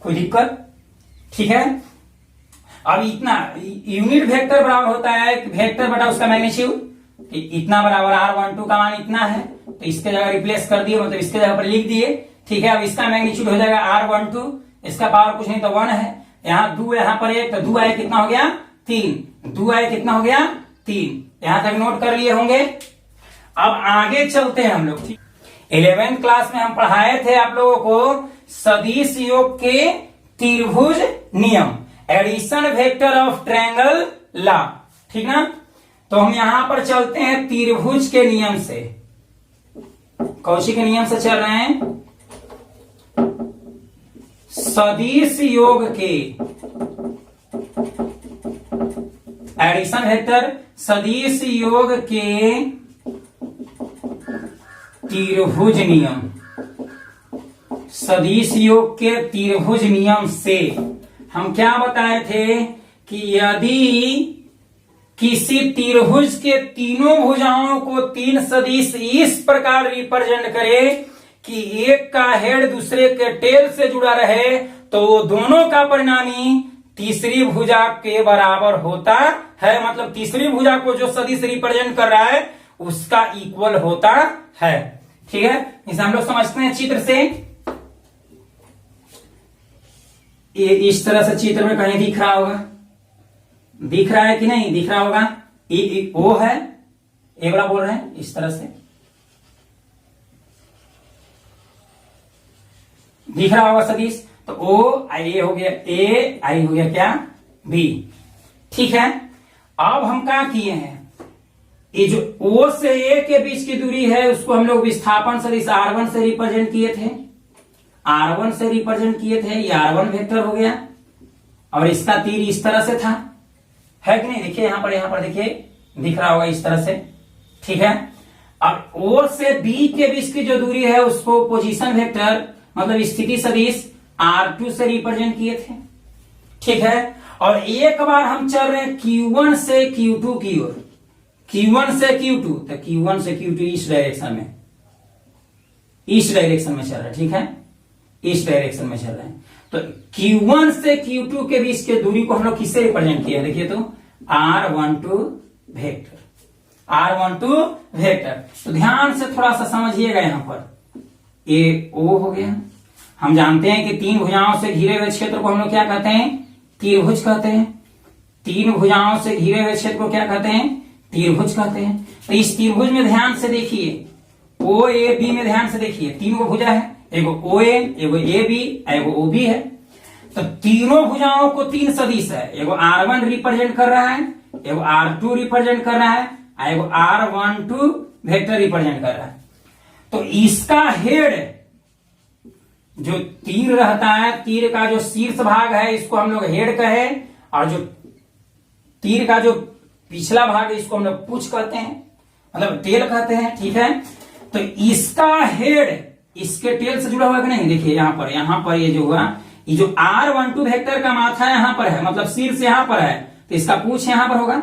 कोई दिक्कत। ठीक है, अब इतना यूनिट वेक्टर बराबर होता है वेक्टर बटा उसका मैग्नीट्यूड, इतना बराबर R12 का मान इतना है, तो इसके जगह रिप्लेस कर दिए, मतलब इसके जगह पर लिख दिए। ठीक है, अब इसका मैग्नीट्यूड हो जाएगा R12, इसका पावर कुछ नहीं तो 1 है, यहाँ 2 यहाँ पर 1, तो 2 आए कितना हो गया 3, 2 आए कितना हो गया 3। यहां तक नोट कर लिए होंगे। अब आगे चलते हैं हम लोग। 11th क्लास में हम पढ़ाए थे आप लोगों को सदिश योग के त्रिभुज नियम, addition vector of triangle law. ठीक ना, तो हम यहां पर चलते हैं त्रिभुज के नियम से। कौशी के नियम से चल रहे हैं, सदिश योग के एडिशन वेक्टर, सदिश योग के त्रिभुज नियम, सदिश योग के त्रिभुज नियम से हम क्या बताए थे कि यदि किसी त्रिभुज के तीनों भुजाओं को तीन सदिश इस प्रकार रिप्रेजेंट करे कि एक का हेड दूसरे के टेल से जुड़ा रहे, तो वो दोनों का परिणामी तीसरी भुजा के बराबर होता है। मतलब तीसरी भुजा को जो सदिश रिप्रेजेंट कर रहा है उसका इक्वल होता है। ठीक है, इसे हम लोग समझते हैं चित्र से। ये इस तरह से चित्र में कहीं दिख रहा होगा, दिख रहा है कि नहीं दिख रहा होगा, ओ है, ए वाला बोल रहे हैं इस तरह से दिख रहा होगा सदिश, तो ओ आई हो गया, ए आई हो गया क्या बी। ठीक है, अब हम क्या किए हैं, ये जो O से A के बीच की दूरी है उसको हम लोग विस्थापन सदिश R1 से रिप्रेजेंट किए थे, R1 से रिप्रेजेंट किए थे, ये R1 वेक्टर हो गया, और इसका तीर इस तरह से था, है कि नहीं, देखिए यहां पर देखिए दिख रहा होगा इस तरह से। ठीक है, अब O से B के बीच की जो दूरी है उसको पोजीशन वेक्टर मतलब स्थिति सदिश R2 से रिप्रेजेंट किए थे। ठीक है, और एक बार हम चल रहे हैं Q1 से Q2 की ओर, Q1 से Q2, तो Q1 से Q2 इस डायरेक्शन में, इस डायरेक्शन में चल रहा है। ठीक है, इस डायरेक्शन में चल रहे हैं, तो Q1 से Q2 के बीच के दूरी को हम लोग किससे रिप्रेजेंट किया, देखिए तो R12 वेक्टर, R12 वेक्टर। तो ध्यान से थोड़ा सा समझिएगा, यहां पर ये O हो गया। हम जानते हैं कि तीन भुजाओं से घिरे हुए क्षेत्र को हम लोग क्या कहते हैं, त्रिभुज कहते हैं। तीन भुजाओं से घिरे हुए क्षेत्र को क्या कहते हैं, त्रिभुज कहते हैं। तो इस त्रिभुज में ध्यान से देखिए, ओ ए बी में ध्यान से देखिए, तीन को भुजा है, एगो ओ ए, एगो ए बी, एगो ओ बी है। तो तीनों भुजाओं को तीन सदिश है, एगो R1 रिप्रेजेंट कर रहा है, एगो R2 रिप्रेजेंट कर रहा है, एगो R12 वेक्टर रिप्रेजेंट कर रहा है। तो इसका हेड जो तीर रहता है, तीर का जो शीर्ष भाग है इसको हम लोग हेड कहे, और जो तीर का जो पिछला भाग है इसको हम लोग पूछ कहते हैं, मतलब टेल कहते हैं। ठीक है, तो इसका हेड इसके टेल से जुड़ा हुआ है कि नहीं? देखिए यहाँ पर ये जो हुआ, ये जो R12 वेक्टर का माथा यहाँ पर है, मतलब शीर्ष यहाँ पर है, तो इसका पूछ यहाँ पर होगा।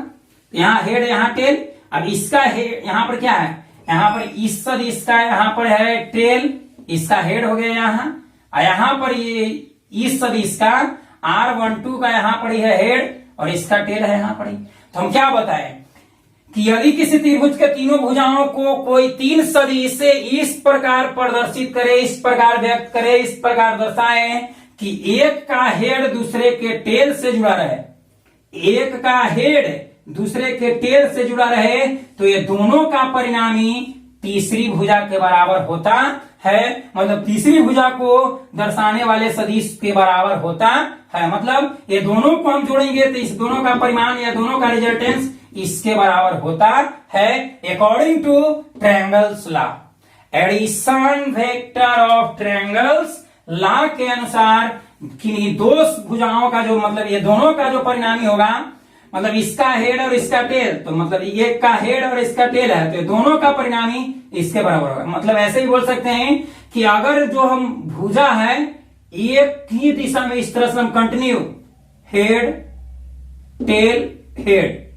यहाँ हेड, यहाँ टेल। अब इसका हेड यहाँ पर क्या है? यहाँ पर इस सद इसका यहाँ पर है टेल, इसका हेड हो गया यहाँ, और यहाँ पर ये इस सद इसका R12 का यहाँ पर है हेड, और इसका टेल है यहाँ पर। तो हम क्या बताएं कि यदि किसी त्रिभुज के तीनों भुजाओं को कोई तीन सदिश से इस प्रकार प्रदर्शित करे, इस प्रकार व्यक्त करे, इस प्रकार दर्शाए कि एक का हेड दूसरे के टेल से जुड़ा रहे, एक का हेड दूसरे के टेल से जुड़ा रहे, तो ये दोनों का परिणामी तीसरी भुजा के बराबर होता है। मतलब तीसरी भुजा को दर्शाने वाले सदिश के बराबर होता है। मतलब ये दोनों को हम जोड़ेंगे तो इस दोनों का परिमाण या दोनों का रिजल्टेंस इसके बराबर होता है, according to triangles law. Addition vector of triangles law के अनुसार किन्हीं दो भुजाओं का जो, मतलब ये दोनों का जो परिणामी होगा, मतलब इसका हेड और इसका टेल, तो मतलब ये का हेड और इसका टेल है, तो दोनों का परिणामी इसके बराबर होगा। मतलब ऐसे ही बोल सकते हैं कि अगर जो हम भुजा है एक ही दिशा में इस तरह से हम कंटिन्यू हेड टेल हेड,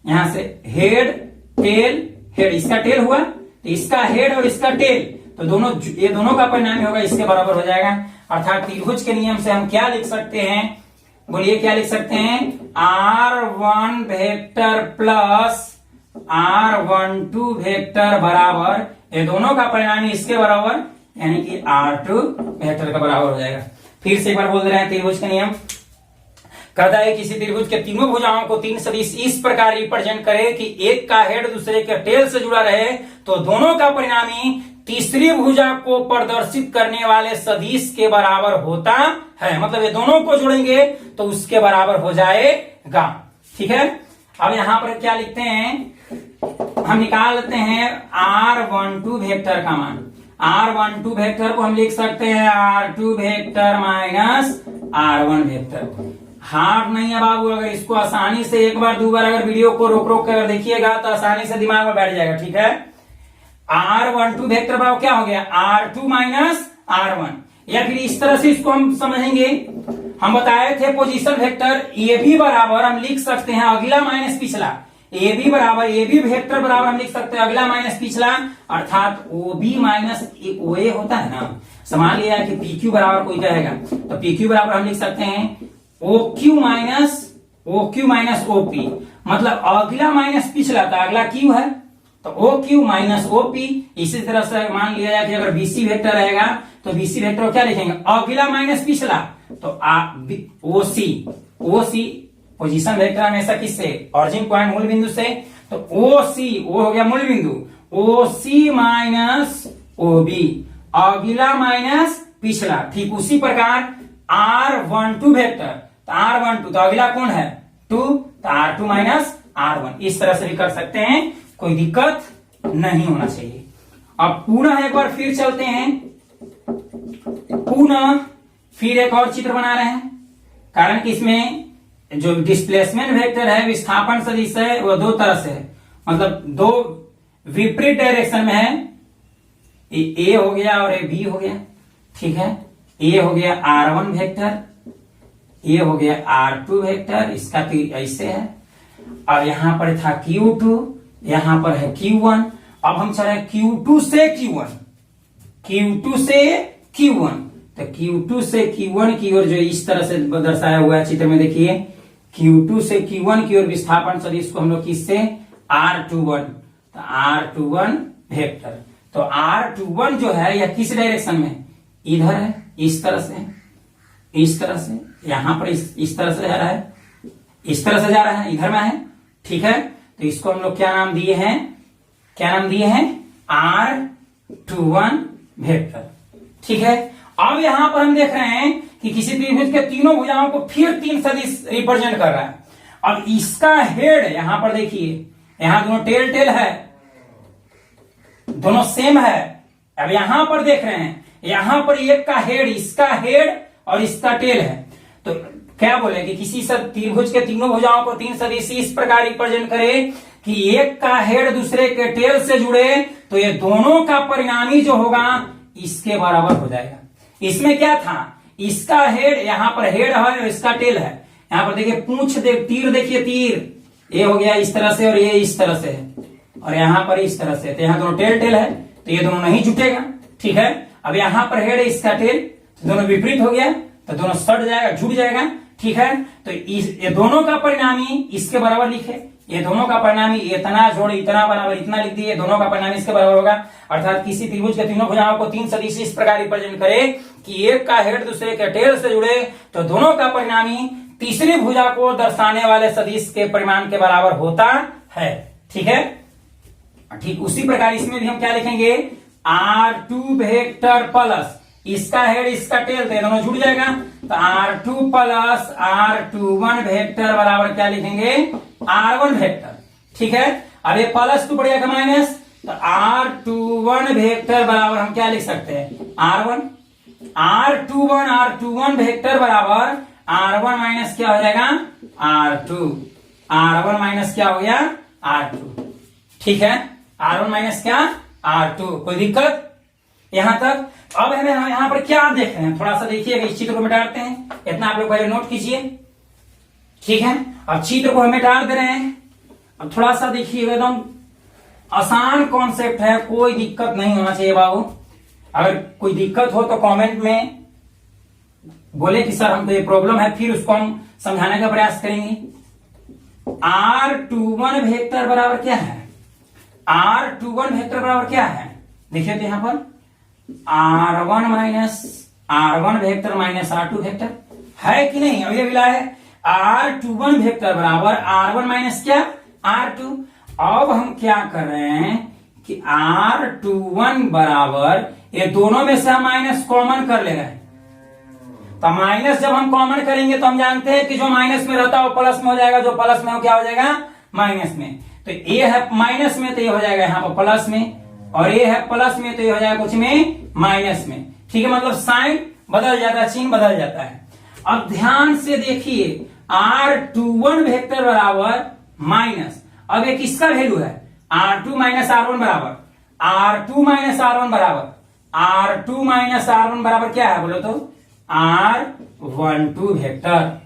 यहां से हेड टेल हेड, इसका टेल हुआ तो इसका हेड और इसका टेल, तो दोनों ये दोनों का परिणामी होगा इसके बराबर हो जाएगा। अर्थात त्रिभुज के नियम से हम क्या लिख सकते हैं? बोलिए क्या लिख सकते हैं? R1 vector plus R12 vector बराबर ये दोनों का परिणामी इसके बराबर, यानी कि R2 वेक्टर का बराबर हो जाएगा। फिर से एक बार बोल दे रहे हैं त्रिभुज का नियम। कहता है किसी त्रिभुज के तीनों भुजाओं को तीन सदिश इस प्रकार रिप्रेजेंट करे कि एक का हेड दूसरे के टेल से जुड़ा रहे, तो दोनों का परिणामी तीसरी भुजा को प्रदर्शित करने वाले सदिश के बराबर होता है। मतलब ये दोनों को जोड़ेंगे तो उसके बराबर हो जाएगा। ठीक है, अब यहां पर क्या लिखते हैं? हम निकाल लेते हैं R12 वेक्टर का मान। R12 वेक्टर को हम लिख सकते हैं R2 vector minus R1 vector. Hard नहीं है बाबू, अगर इसको आसानी से एक बार दो बार अगर वीडियो को रोक रोक कर देखिएगा तो आसानी से दिमाग में बैठ जाएगा। ठीक है, R12 वेक्टर बराबर क्या हो गया? R2 माइनस R1, या फिर इस तरह से इसको हम समझेंगे। हम बताए थे पोजीशन वेक्टर ए बी बराबर हम लिख सकते हैं अगला माइनस पिछला। ए बी बराबर ए बी वेक्टर बराबर हम लिख सकते हैं अगला माइनस पिछला, अर्थात ओ बी माइनस ओ ए होता है ना। समान लिया कि पी क्यू बराबर कोई कहेगा तो पी क्यू बराबर हम लिख सकते हैं O Q minus O P, मतलब अगला माइनस पिछला, तो अगला क्यू है तो O Q minus O P. इसी तरह से मान लिया जाए कि अगर बीसी वेक्टर रहेगा तो बीसी वेक्टर को क्या लिखेंगे? अगला माइनस पिछला, तो ओ सी पोजीशन वेक्टर हमेशा किससे? ऑरिजिन पॉइंट मूल बिंदु से, तो ओ सी ओ हो गया मूल बिंदु, ओ सी माइनस ओ बी अगला माइनस पिछला। ठीक उसी प्रकार R12 वेक्टर, तो R12 तो अगला कौन है? 2, तो R2 माइनस R1, इस तरह से भी कर सकते हैं, कोई दिक्कत नहीं होना चाहिए। अब पुनः एक बार फिर चलते हैं, पुनः फिर एक और चित्र बना रहे हैं, कारण कि इसमें जो डिस्प्लेसमेंट वेक्टर है, विस्थापन सदिश है, वो दो तरह से है, मतलब दो विपरीत डायरेक्शन में है। ए हो गया और ए बी हो गया। ठीक है, ए हो गया R1 वेक्टर, ये हो गया R2 वेक्टर, इसका तो ऐसे है, और यहां पर था Q2, यहां पर है Q1। अब हम चले Q2 से Q1, Q2 से Q1, तो Q2 से Q1 की ओर जो इस तरह से दर्शाया हुआ है चित्र में, देखिए Q2 से Q1 की ओर विस्थापन सदिश को हम लोग किससे? R21, तो R21 वेक्टर। तो R21 जो है यह किस डायरेक्शन में? इधर है, इस तरह से, इस तरह से, यहां पर इस तरह से जा रहा है, इस तरह से जा रहा है, इधर में है। ठीक है, तो इसको हम लोग क्या नाम दिए हैं? R21 vector. ठीक है, अब यहां पर हम देख रहे हैं कि किसी त्रिभुज के तीनों भुजाओं को फिर तीन सदिश रिप्रेजेंट कर रहा है। अब इसका हेड यहां पर देखिए, यहां दोनों टेल टेल है, दोनों सेम है। अब यहां पर देख रहे हैं, यहां पर एक का हेड, इसका हेड और इसका टेल है। तो क्या बोले कि किसी त्रिभुज के तीनों भुजाओं को तीन सदिश इस प्रकार रिप्रेजेंट करे कि एक का हेड दूसरे के टेल से जुड़े, तो ये दोनों का परिणामी जो होगा इसके बराबर हो जाएगा। इसमें क्या था, इसका हेड, यहां पर हेड है और इसका टेल है। यहां पर देखिए पूंछ तीर देखिए, तीर ये हो गया इस तरह से और ये इस तरह से है, और यहां पर इस तरह से, तो यहां दोनों टेल टेल है, तो ये दोनों नहीं जुटेगा। ठीक है, अब यहां पर हेड है, इसका टेल, तो दोनों विपरीत हो गया, तो दोनों सट जाएगा, जुट जाएगा। ठीक है, तो ये दोनों का परिणामी इसके बराबर लिखे, ये दोनों का परिणामी इतना जोड़ इतना बराबर इतना लिख दिए, दोनों का परिणामी इसके बराबर होगा। अर्थात किसी त्रिभुज के तीनों भुजाओं को तीन सदिश इस प्रकार रिप्रेजेंट करे कि एक का हेड दूसरे के टेल से जुड़े, तो दोनों का परिणामी तीसरी भुजा को दर्शाने वाले सदिश के परिमाण के बराबर होता है। ठीक है, ठीक उसी प्रकार इसमें भी हम क्या लिखेंगे, R2 वेक्टर प्लस इसका हेड इसका टेल, तो दोनों जुड़ जाएगा, तो R2 प्लस R21 वेक्टर बराबर क्या लिखेंगे, R1 वेक्टर। ठीक है, अब ये प्लस टू बढ़िया का माइनस, तो R21 वेक्टर बराबर हम क्या लिख सकते हैं, R1 R21 वेक्टर बराबर R1 माइनस क्या हो जाएगा, R2, R1 माइनस क्या हो गया, R2। ठीक है, R1 माइनस क्या, R2। कोई दिक्कत यहां तक। अब हमें यहां पर क्या देख रहे हैं, थोड़ा सा देखिएगा, इस चित्र को मिटाते हैं, इतना आप लोग पहले नोट कीजिए। ठीक है, अब चित्र को हमें मिटा दे रहे हैं। अब थोड़ा सा देखिएगा, एकदम आसान कॉन्सेप्ट है, कोई दिक्कत नहीं होना चाहिए बाबू। अगर कोई दिक्कत हो तो कमेंट में बोले कि सर हमको ये प्रॉब्लम है, फिर उसको हम समझाने का प्रयास करेंगे। R21 वेक्टर बराबर क्या है, R21 वेक्टर बराबर क्या है, देखिए तो यहां पर R1 vector minus R2 vector है कि नहीं, अभी मिला है। R21 वेक्टर बराबर R1 माइनस क्या, R2। अब हम क्या कर रहे हैं कि R21 बराबर, ये दोनों में से हम माइनस कॉमन कर ले रहे हैं, तो माइनस जब हम कॉमन करेंगे तो हम जानते हैं कि जो माइनस में रहता है वो प्लस में हो जाएगा, जो प्लस में हो क्या हो जाएगा, माइनस में। तो ये है माइनस में, तो ये हो जाएगा यहाँ पर प्लस में, और ये है प्लस में, तो ये हो जाएगा कुछ में माइनस में। ठीक है, मतलब साइन बदल जाता है, चिन्ह बदल जाता है। अब ध्यान से देखिए, R21 वेक्टर बराबर माइनस, अब ये किसका वैल्यू है, R2 माइनस R1 बराबर, R2 माइनस R1 बराबर, R2 माइनस R1 बराबर क्या है बोलो तो, R12 vector.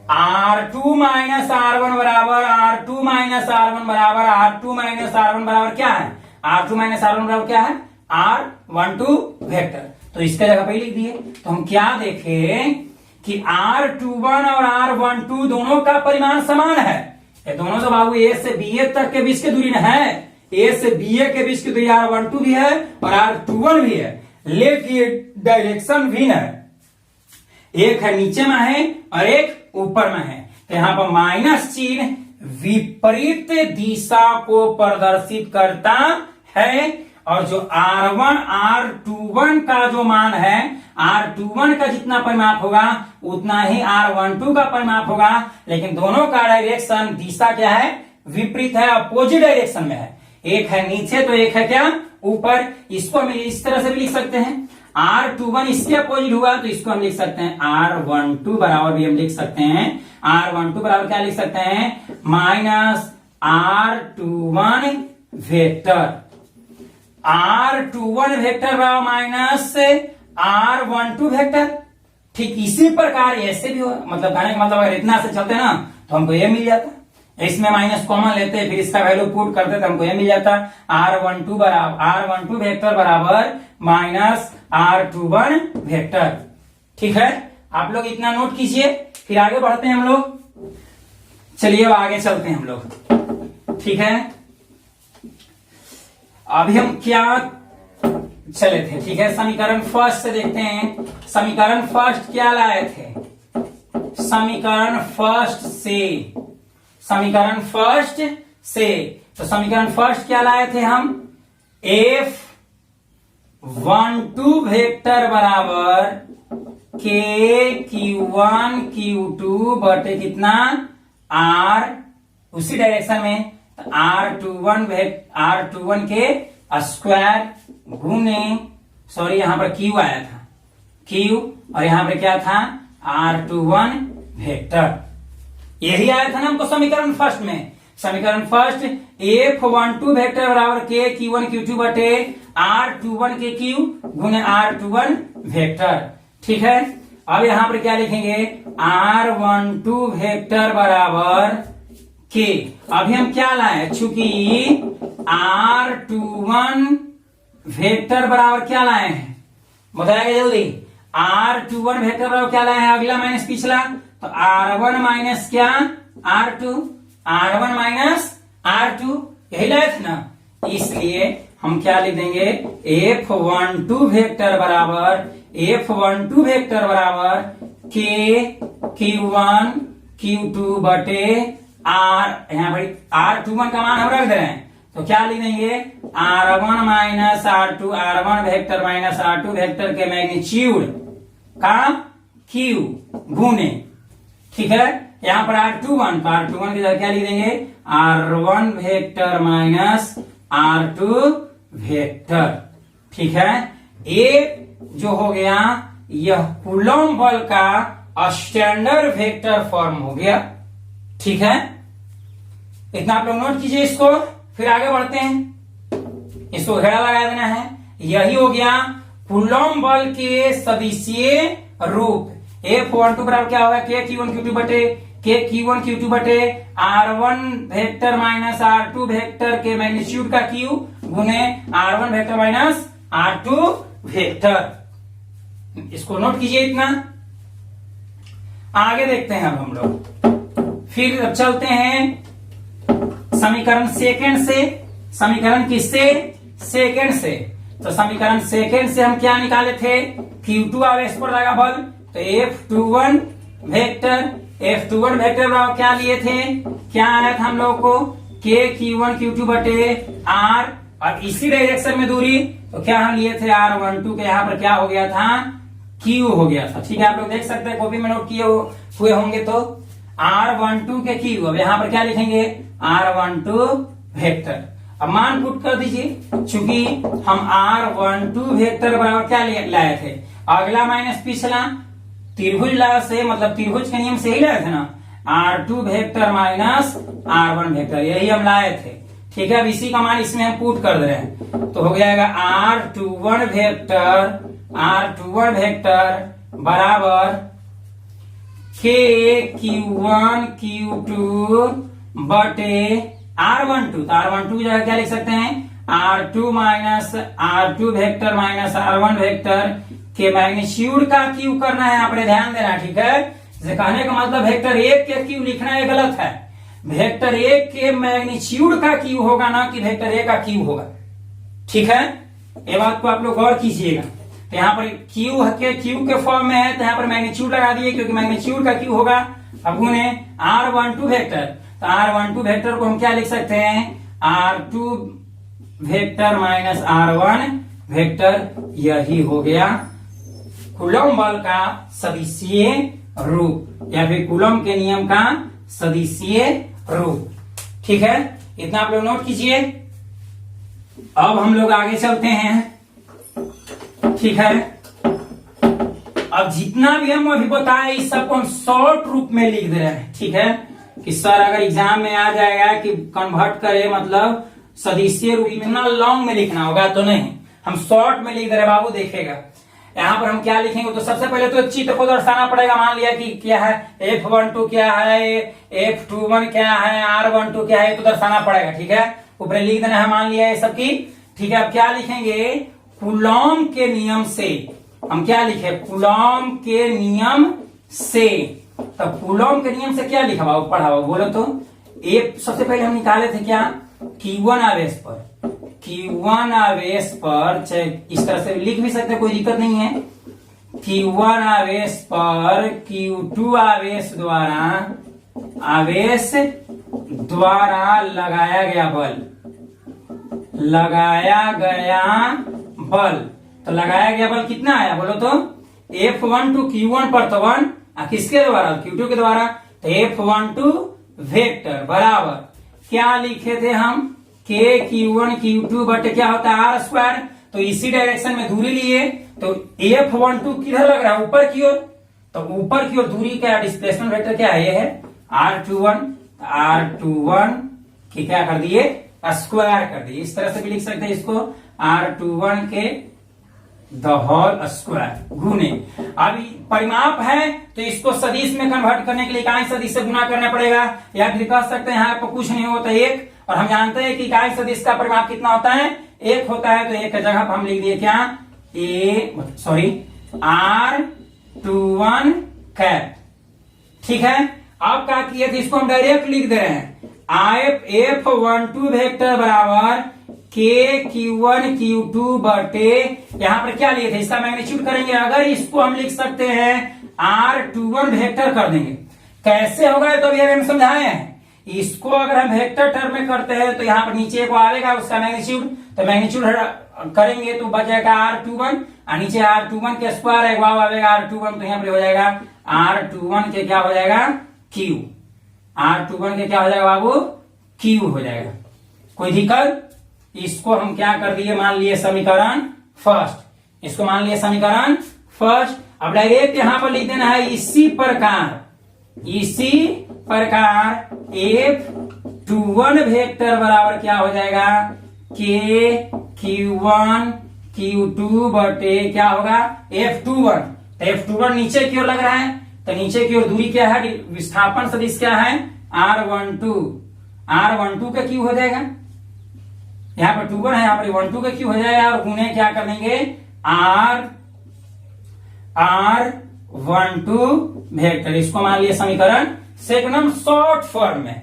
R2 minus R1 बराबर, R2 माइनस R1 बराबर, R2 माइनस R1 बराबर क्या है, R2 माइनस R1 बराबर क्या है, R12 वेक्टर। तो इसके जगह पे लिख दिए। तो हम क्या देखें कि R21 और R12 दोनों का परिमाण समान है। ये दोनों तो बाबू A से BA तक के बीच की दूरी न है, A से BA के बीच की दूरी R12 भी है और R21 भी है, लेकिन डायरेक्शन भिन्न है, एक है नीचे में है और एक ऊपर में है। तो यहां पर माइनस चिन्ह विपरीत दिशा को प्रदर्शित करता है, और जो R21 का जो मान है, R21 का जितना परिमाप होगा उतना ही R12 का परिमाप होगा, लेकिन दोनों का डायरेक्शन दिशा क्या है, विपरीत है, अपोजिट डायरेक्शन में है। एक है नीचे तो एक है क्या, ऊपर। इसको हम इस तरह से भी लिख सकते हैं, R21 इसके अपोजिट हुआ तो इसको हम लिख सकते हैं R12 बराबर भी हम लिख सकते हैं, R12 बराबर क्या लिख सकते हैं, minus R21 vector. R21 vector बराबर माइनस R12 वेक्टर। ठीक इसी प्रकार ऐसे भी हो, मतलब कहने का मतलब अगर इतना से चलते ना तो हमको ये मिल जाता, इसमें माइनस कॉमन लेते फिर इसका वैल्यू पुट करते तो हमको ये मिल जाता, R12 वेक्टर बराबर माइनस R21 वेक्टर। ठीक है, आप लोग इतना नोट कीजिए, फिर आगे बढ़ते हैं हम लोग। चलिए अब आगे चलते हैं हम लोग। ठीक है, अभी हम क्या चले थे, ठीक है, समीकरण फर्स्ट से देखते हैं। समीकरण फर्स्ट क्या लाए थे, समीकरण फर्स्ट से तो समीकरण फर्स्ट क्या लाए थे हम, F12 वेक्टर बराबर K Q1 Q2 बटे कितना आर उसी डायरेक्शन में तो R21 के स्क्वायर गुने सॉरी यहां पर Q आया था Q और यहां पर क्या था R21 वेक्टर। यही आया था ना हमको समीकरण फर्स्ट में। समीकरण फर्स्ट F12 वेक्टर बराबर के Q1 Q2 बटे R21 के Q गुने R21 वेक्टर। ठीक है, अब यहां पर क्या लिखेंगे R12 वेक्टर बराबर के। अभी हम क्या लाए, चूंकि R21 वेक्टर बराबर क्या लाए हैं बताएगा जल्दी। R21 वेक्टर बराबर क्या लाए हैं, अगला माइनस पिछला, तो R1 माइनस क्या R2, R1 माइनस R2 यही लाए थे ना। इसलिए हम क्या लिख देंगे F12 वेक्टर बराबर के Q1 Q2 बटे R, यहाँ पर R21 का मान हम रख दे रहे हैं तो क्या लिख देंगे R1 minus R2, R1 vector minus R2 vector के मैग्नीट्यूड का Q गुने, ठीक है, यहाँ पर R21 तो R21 की जगह क्या लिख देंगे R1 vector minus R2 vector. ठीक है, ये जो हो गया यह कूलॉम बल का स्टैंडर्ड वेक्टर फॉर्म हो गया। ठीक है, इतना आप लोग नोट कीजिए इसको, फिर आगे बढ़ते हैं। इसको घेरा लगा देना है। यही हो गया कूलॉम बल के सदिशीय रूप। F12 बराबर क्या होगा के Q1 Q2 बटे R1 vector minus R2 vector के मैग्नीट्यूड का Q गुने R1 vector minus R2 vector. इसको नोट कीजिए इतना। आगे देखते हैं अब हम लोग, फिर अब चलते हैं समीकरण सेकंड से। समीकरण किससे, सेकंड से। तो समीकरण सेकंड से हम क्या निकाले थे, Q2 आवेश पर लगा बल, तो F21 वेक्टर बराबर क्या लिए थे, क्या आया था हम लोग को के Q1 Q2 बटे R, और इसी डायरेक्शन में दूरी तो क्या हम लिए थे R12 के, यहाँ पर क्या हो गया था Q हो गया था। ठीक है, आप लोग देख सकते हैं कॉपी में नोट किए हुए होंगे तो R12 के Q। अब यहाँ पर क्या लिखेंगे R12 वेक्टर। अब मान पुट कर दीजिए, चूंकि हम R12 वेक्टर बराबर क्या लाए थे, अगला माइनस पिछला, त्रिभुज ला से मतलब त्रिभुज के नियम से ही लाए थे ना, R2 vector minus R1 vector, यही हम लाए थे। ठीक है, अब इसी का मान इसमें हम पुट कर दे रहे हैं तो हो जाएगा R21 वेक्टर बराबर के Q1 Q2 बटे R12। तो R12 की जगह क्या लिख सकते हैं R2 vector minus R1 vector के मैग्नीट्यूड का Q करना है, आपने ध्यान देना। ठीक है, जैसे कहने का मतलब वेक्टर 1 के Q लिखना ये गलत है, वेक्टर 1 के मैग्नीट्यूड का Q होगा ना कि वेक्टर 1 का Q होगा। ठीक है, ये बात को आप लोग गौर कीजिएगा। तो यहाँ पर Q के फॉर्म में है तो यहाँ पर मैग्नीट्यूड लगा दिए, क्योंकि मैग्नीट्यूड का Q होगा अब गुने R12 वेक्टर। तो R12 वेक्टर को हम क्या लिख सकते हैं R2 vector minus R1 vector. यही हो गया कूलॉम बल का सदिशीय रूप, या फिर कूलॉम के नियम का सदिशीय रूप। ठीक है, इतना आप लोग नोट कीजिए। अब हम लोग आगे चलते हैं। ठीक है, अब जितना भी हम अभी बताए इस सबको हम शॉर्ट रूप में लिख दे रहे हैं। ठीक है, कि सर अगर एग्जाम में आ जाएगा कि कन्वर्ट करे मतलब सदिशीय रूप इतना लॉन्ग में लिखना होगा, तो नहीं, हम शॉर्ट में लिख दे रहे बाबू, देखेगा। यहाँ पर हम क्या लिखेंगे, तो सबसे पहले तो चित्र को दर्शाना पड़ेगा। मान लिया कि क्या है F12 क्या है, F21 क्या है, R12 क्या है, तो दर्शाना पड़ेगा। ठीक है, ऊपर लिख देना है, मान लिया ये सबकी। ठीक है, अब क्या लिखेंगे कूलॉम के नियम से। हम क्या लिखे कूलॉम के नियम से, तो कूलॉम के नियम से क्या लिखा बाबू, पढ़ाओ बोलो तो। एक सबसे पहले हम निकाले थे क्या Q1 आवेश पर, चाहे इस तरह से लिख भी सकते, कोई दिक्कत नहीं है। Q1 आवेश पर Q2 आवेश द्वारा लगाया गया बल। तो लगाया गया बल कितना आया बोलो तो, F12 Q1 पर तो 1, किसके द्वारा Q2 के द्वारा, तो F12 वेक्टर बराबर क्या लिखे थे हम, के Q1 Q2 बटे क्या होता है आर स्क्वायर। तो इसी डायरेक्शन में दूरी लिए तो F12 किधर लग रहा है, ऊपर की ओर। तो ऊपर की ओर दूरी क्या, डिस्प्लेसमेंट वेक्टर क्या है, ये है R21 की क्या कर दिए, स्क्वायर कर दिए। इस तरह से भी लिख सकते हैं इसको, R21 के द होल स्क्वायर गुने। अब परिमाप है तो इसको सदिश में कन्वर्ट करने के लिए इकाई सदिश से गुना करना पड़ेगा, या फिर कह सकते हैं यहाँ पर कुछ नहीं होता एक, और हम जानते हैं कि इकाई सदिश का परिमाप कितना होता है, एक होता है। तो एक जगह पर हम लिख दिए क्या, R21 कैप। ठीक है, अब क्या किए थे, इसको हम डायरेक्ट लिख दे रहे हैं, F12 वेक्टर बराबर के Q1 Q2 बटे, यहां पर क्या लिए थे, इसका मैग्नीट्यूड करेंगे। अगर इसको हम लिख सकते हैं R21 वेक्टर कर देंगे, कैसे होगा तो अभी हम समझाए हैं। इसको अगर हम वेक्टर टर्म में करते हैं तो यहाँ पर नीचे को आएगा उसका मैग्नीट्यूड, तो मैग्नीट्यूड करेंगे तो बच जाएगा R21, और नीचे R21 के स्क्वायर एक बार आएगा R21, तो यहाँ पर हो जाएगा R21 के क्या हो जाएगा Q, R21 के क्या हो जाएगा बाबू, Q हो जाएगा। कोई दिक्कत, इसको हम क्या कर दिए, मान लिए समीकरण फर्स्ट, इसको मान लिए समीकरण फर्स्ट। अब डायरेक्ट यहां पर लिख देना है इसी प्रकार F21 वेक्टर बराबर क्या हो जाएगा, के Q1 Q2 बटे क्या होगा F21। तो F21 नीचे की ओर लग रहा है, तो नीचे की ओर दूरी क्या है, विस्थापन सदिश क्या है R12 का Q हो जाएगा, यहाँ पर 21 है, यहाँ पर 12 का Q हो जाएगा, और गुने क्या कर देंगे R12 वेक्टर। इसको मान लिया समीकरण सेकंड, शॉर्ट फॉर्म में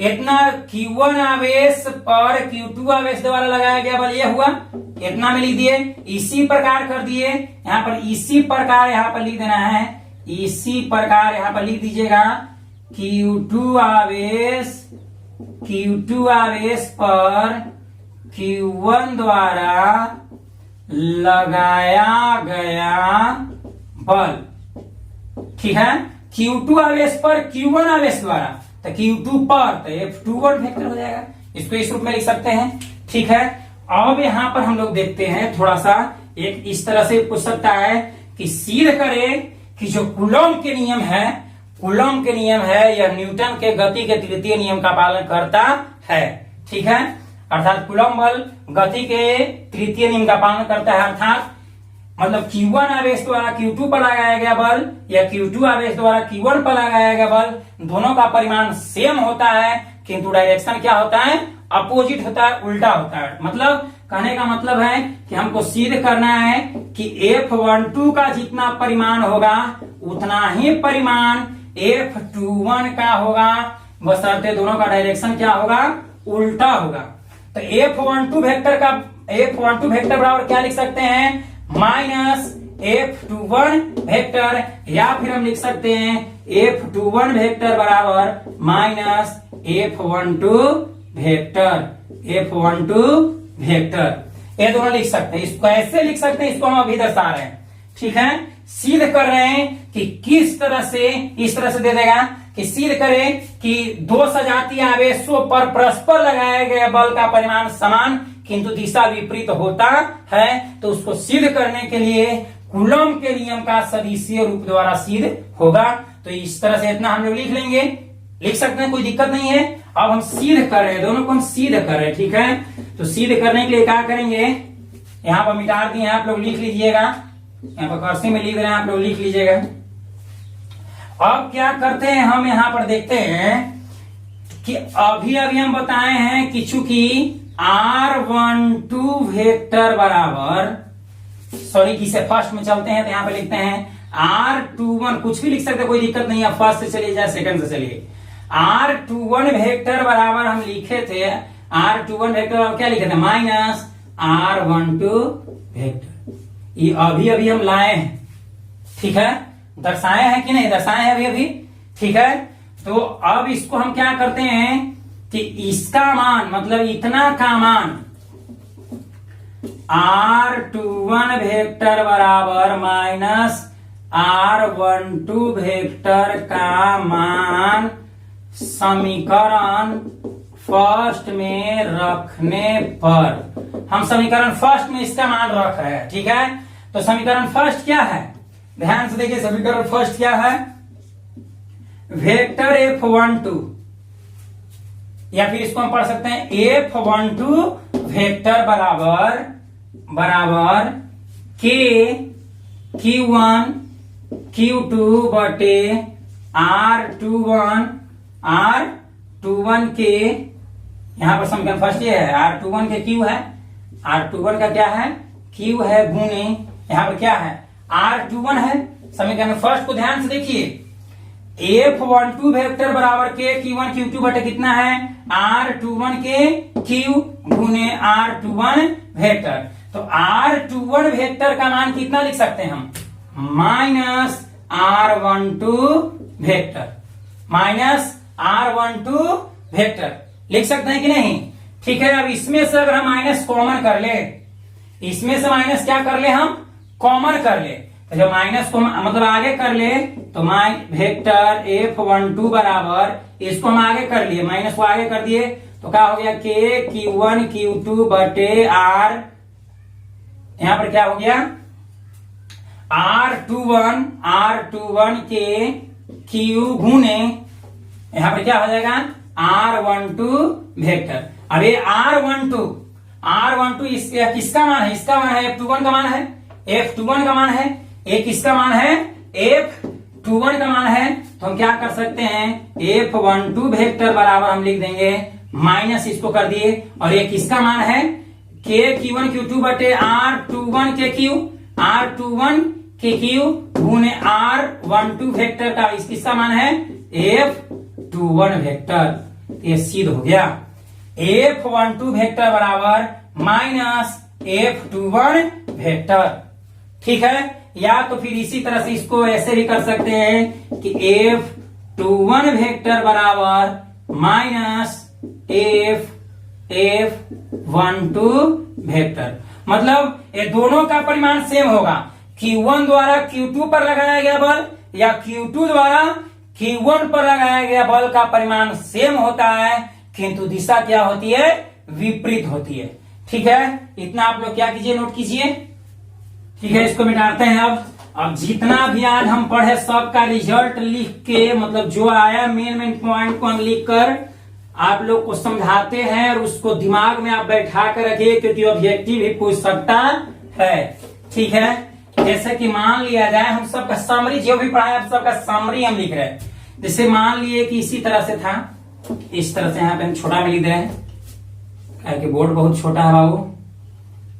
इतना Q1 आवेश पर Q2 आवेश द्वारा लगाया गया बल ये हुआ, इतना में लिख दिए। इसी प्रकार कर दिए, यहाँ पर इसी प्रकार यहाँ पर लिख देना है, इसी प्रकार यहाँ पर लिख दीजिएगा Q2 आवेश पर Q1 द्वारा लगाया गया बल। ठीक है, Q2 आवेश पर Q1 आवेश द्वारा, तो Q2 पर, तो F21 वेक्टर हो जाएगा। इसको इस रूप में लिख सकते हैं। ठीक है, अब यहां पर हम लोग देखते हैं थोड़ा सा, एक इस तरह से पूछ सकता है कि सिद्ध करें कि जो कूलॉम के नियम है यह न्यूटन के गति के तृतीय नियम का पालन करता है। ठीक है, अर्थात कूलॉम बल गति के तृतीय नियम का पालन करता है, अर्थात मतलब Q1 आवेश द्वारा Q2 पर लगाया गया बल या Q2 आवेश द्वारा Q1 पर लगाया गया बल, दोनों का परिमाण सेम होता है, किंतु डायरेक्शन क्या होता है, अपोजिट होता है, उल्टा होता है। मतलब कहने का मतलब है कि हमको सिद्ध करना है कि F12 का जितना परिमाण होगा उतना ही परिमाण F21 का होगा, बशर्ते दोनों का डायरेक्शन क्या होगा, उल्टा होगा। तो F12 वेक्टर बराबर क्या लिख सकते हैं, माइनस F21 वेक्टर, या फिर हम लिख सकते हैं F21 वेक्टर बराबर माइनस F12 वेक्टर, ये दोनों लिख सकते हैं। इसको ऐसे लिख सकते हैं, इसको हम अभी दर्शा रहे हैं। ठीक है, सिद्ध कर रहे हैं कि किस तरह से, इस तरह से दे देगा कि सिद्ध करें कि दो सजातीय आवेशों पर परस्पर लगाए गए बल का परिमाण समान किंतु दिशा विपरीत होता है। तो उसको सिद्ध करने के लिए कूलॉम के नियम का सदिशीय रूप द्वारा सिद्ध होगा। तो इस तरह से इतना हम लोग लिख लेंगे, लिख सकते हैं, कोई दिक्कत नहीं है। अब हम सिद्ध कर रहे हैं, दोनों को हम सिद्ध कर रहे हैं। ठीक है, तो सिद्ध करने के लिए क्या करेंगे, यहाँ पर मिटा दिए, आप लोग लिख लीजिएगा, यहाँ पर कर्सिव में लिख रहे हैं, आप लोग लिख लीजिएगा। अब क्या करते हैं, हम यहाँ पर देखते हैं कि अभी हम बताए हैं कि चूंकि R12 वेक्टर बराबर, सॉरी किसे फर्स्ट में चलते हैं तो यहाँ पे लिखते हैं R21, कुछ भी लिख सकते, कोई दिक्कत नहीं है, फर्स्ट से चलिए या सेकंड से चलिए। R21 वेक्टर बराबर हम लिखे थे, R21 वेक्टर बराबर क्या लिखे थे, माइनस R12 वेक्टर। ये अभी हम लाए हैं। ठीक है, दर्शाए हैं कि नहीं, दर्शाए हैं अभी। ठीक है, तो अब इसको हम क्या करते हैं कि इसका मान, मतलब इतना का मान R21 वेक्टर बराबर माइनस R12 वेक्टर का मान समीकरण फर्स्ट में रखने पर, हम समीकरण फर्स्ट में इसका मान रख रहे हैं, ठीक है। तो समीकरण फर्स्ट क्या है, ध्यान से देखिए, समीकरण फर्स्ट क्या है, वेक्टर F12, या फिर इसको हम पढ़ सकते हैं F12 वेक्टर बराबर K Q1 Q2 बटे R21 के, यहां पर समीकरण फर्स्ट ये है, R21 के Q है, R21 का क्या है, Q है, गुने यहां पर क्या है, R21 है। समीकरण फर्स्ट को ध्यान से देखिए, F12 वेक्टर बराबर के Q1 Q2 बटे कितना है, R21 के Q गुने R21 वेक्टर। तो R21 वेक्टर का मान कितना लिख सकते हैं हम, minus R12 vector, minus R12 vector लिख सकते हैं कि नहीं, ठीक है। अब इसमें से अगर हम माइनस कॉमन कर ले, इसमें से माइनस क्या कर ले, हम कॉमन कर ले, तो जब माइनस को मतलब आगे कर ले तो वेक्टर F12 बराबर, इसको हम आगे कर लिए, माइनस को आगे कर दिए तो क्या हो गया, K Q1 Q2 बटे R, यहां पर क्या हो गया, R21 के Q गुने यहां पर क्या हो जाएगा, R12 वेक्टर। अब ये R12 किसका मान है, इसका मान है, F21 का मान है, F21 का मान है, एक इसका मान है, F21 का मान है। तो हम क्या कर सकते हैं, F12 वेक्टर बराबर हम लिख देंगे, माइनस इसको कर दिए, और एक इसका मान है K Q1 Q2 बटे R21 के Q, R21 के Q गुने R12 वेक्टर का इसका मान है F21 वेक्टर। ये सिद्ध हो गया, F12 वेक्टर बराबर माइनस F21 वेक्टर, ठीक है। या तो फिर इसी तरह से इसको ऐसे भी कर सकते हैं कि F21 वेक्टर बराबर माइनस F12 वेक्टर, मतलब ये दोनों का परिमाण सेम होगा, Q1 द्वारा Q2 पर लगाया गया बल या Q2 द्वारा Q1 पर लगाया गया बल का परिमाण सेम होता है, किंतु दिशा क्या होती है, विपरीत होती है, ठीक है। इतना आप लोग क्या कीजिए, नोट कीजिए, ठीक है। इसको मिटाते हैं। अब जितना भी आज हम पढ़े सबका रिजल्ट लिख के, मतलब जो आया मेन पॉइंट को हम लिख कर आप लोग को समझाते हैं, और उसको दिमाग में आप बैठा कर रखिए, क्योंकि ऑब्जेक्टिव भी पूछ सकता है, ठीक है। जैसे कि मान लिया जाए हम सबका समरी, जो भी पढ़ाया आप सबका समरी हम लिख रहे हैं। जैसे मान लिए कि इसी तरह से था, इस तरह से यहाँ पे हम छोटा में लिख रहे हैं, क्योंकि बोर्ड बहुत छोटा है बाबू।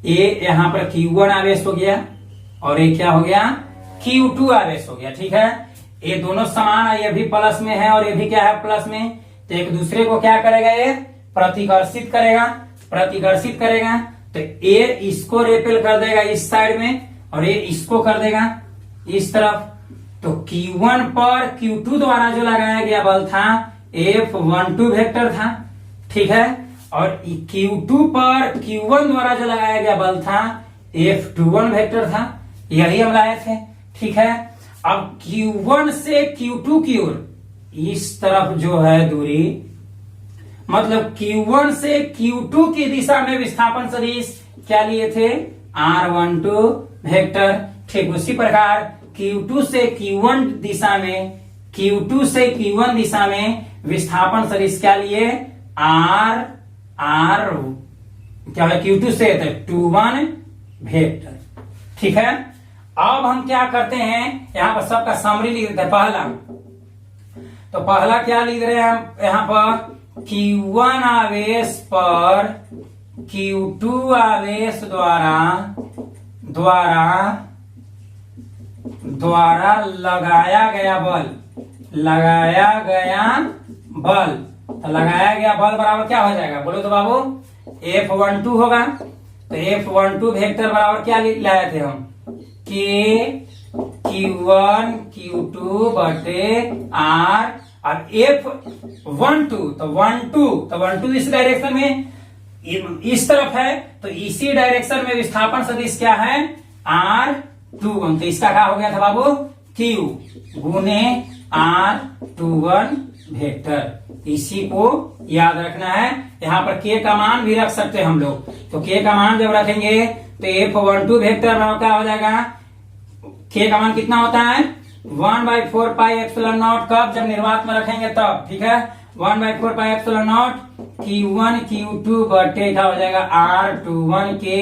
ये यहाँ पर Q1 आवेश हो गया, और ये क्या हो गया, Q2 आवेश हो गया, ठीक है। ये दोनों समान है, ये भी प्लस में है और ये भी क्या है, प्लस में, तो एक दूसरे को क्या करेगा, ये प्रतिकर्षित करेगा। तो ये इसको रेपेल कर देगा इस साइड में, और ये इसको कर देगा इस तरफ। तो Q1 पर Q2 द्वारा जो लगाया गया बल था F12 वेक्टर था, ठीक है, और Q2 पर Q1 द्वारा जो लगाया गया बल था F21 वेक्टर था, यही हम लाए थे, ठीक है। अब Q1 से Q2 की ओर इस तरफ जो है दूरी, मतलब Q1 से Q2 की दिशा में विस्थापन सदिश क्या लिए थे, R12 वेक्टर। ठीक उसी प्रकार Q2 से Q1 दिशा में विस्थापन सदिश क्या लिए, R क्या है, Q2 से 21 वेक्टर, ठीक है। अब हम क्या करते हैं, यहां पर सबका समरी लिख देते हैं। पहला क्या लिख रहे हैं हम, यहां पर Q1 आवेश पर Q2 आवेश द्वारा लगाया गया बल, तो लगाया गया बल बराबर क्या हो जाएगा, बोलो तो बाबू, F12 होगा। तो F12 वेक्टर बराबर क्या लाए थे हम, K Q1 Q2 बटे R। अब F12 तो 12 इस डायरेक्शन में इस तरफ है, तो इसी डायरेक्शन में विस्थापन सदिश क्या है, R21। तो इसका क्या हो गया था बाबू, Q गुने R21 वेक्टर। इसी को याद रखना है। यहाँ पर के का मान भी रख सकते हैं हम लोग। तो के का मान जब रखेंगे तो F12 वेक्टर बराबर क्या हो जाएगा, के का मान कितना होता है 1/4 पाई एप्सिलॉन नॉट। कब, जब निर्वात में रखेंगे तब, ठीक है। 1/4 pi epsilon not Q1 Q2 बटे क्या हो जाएगा R21 के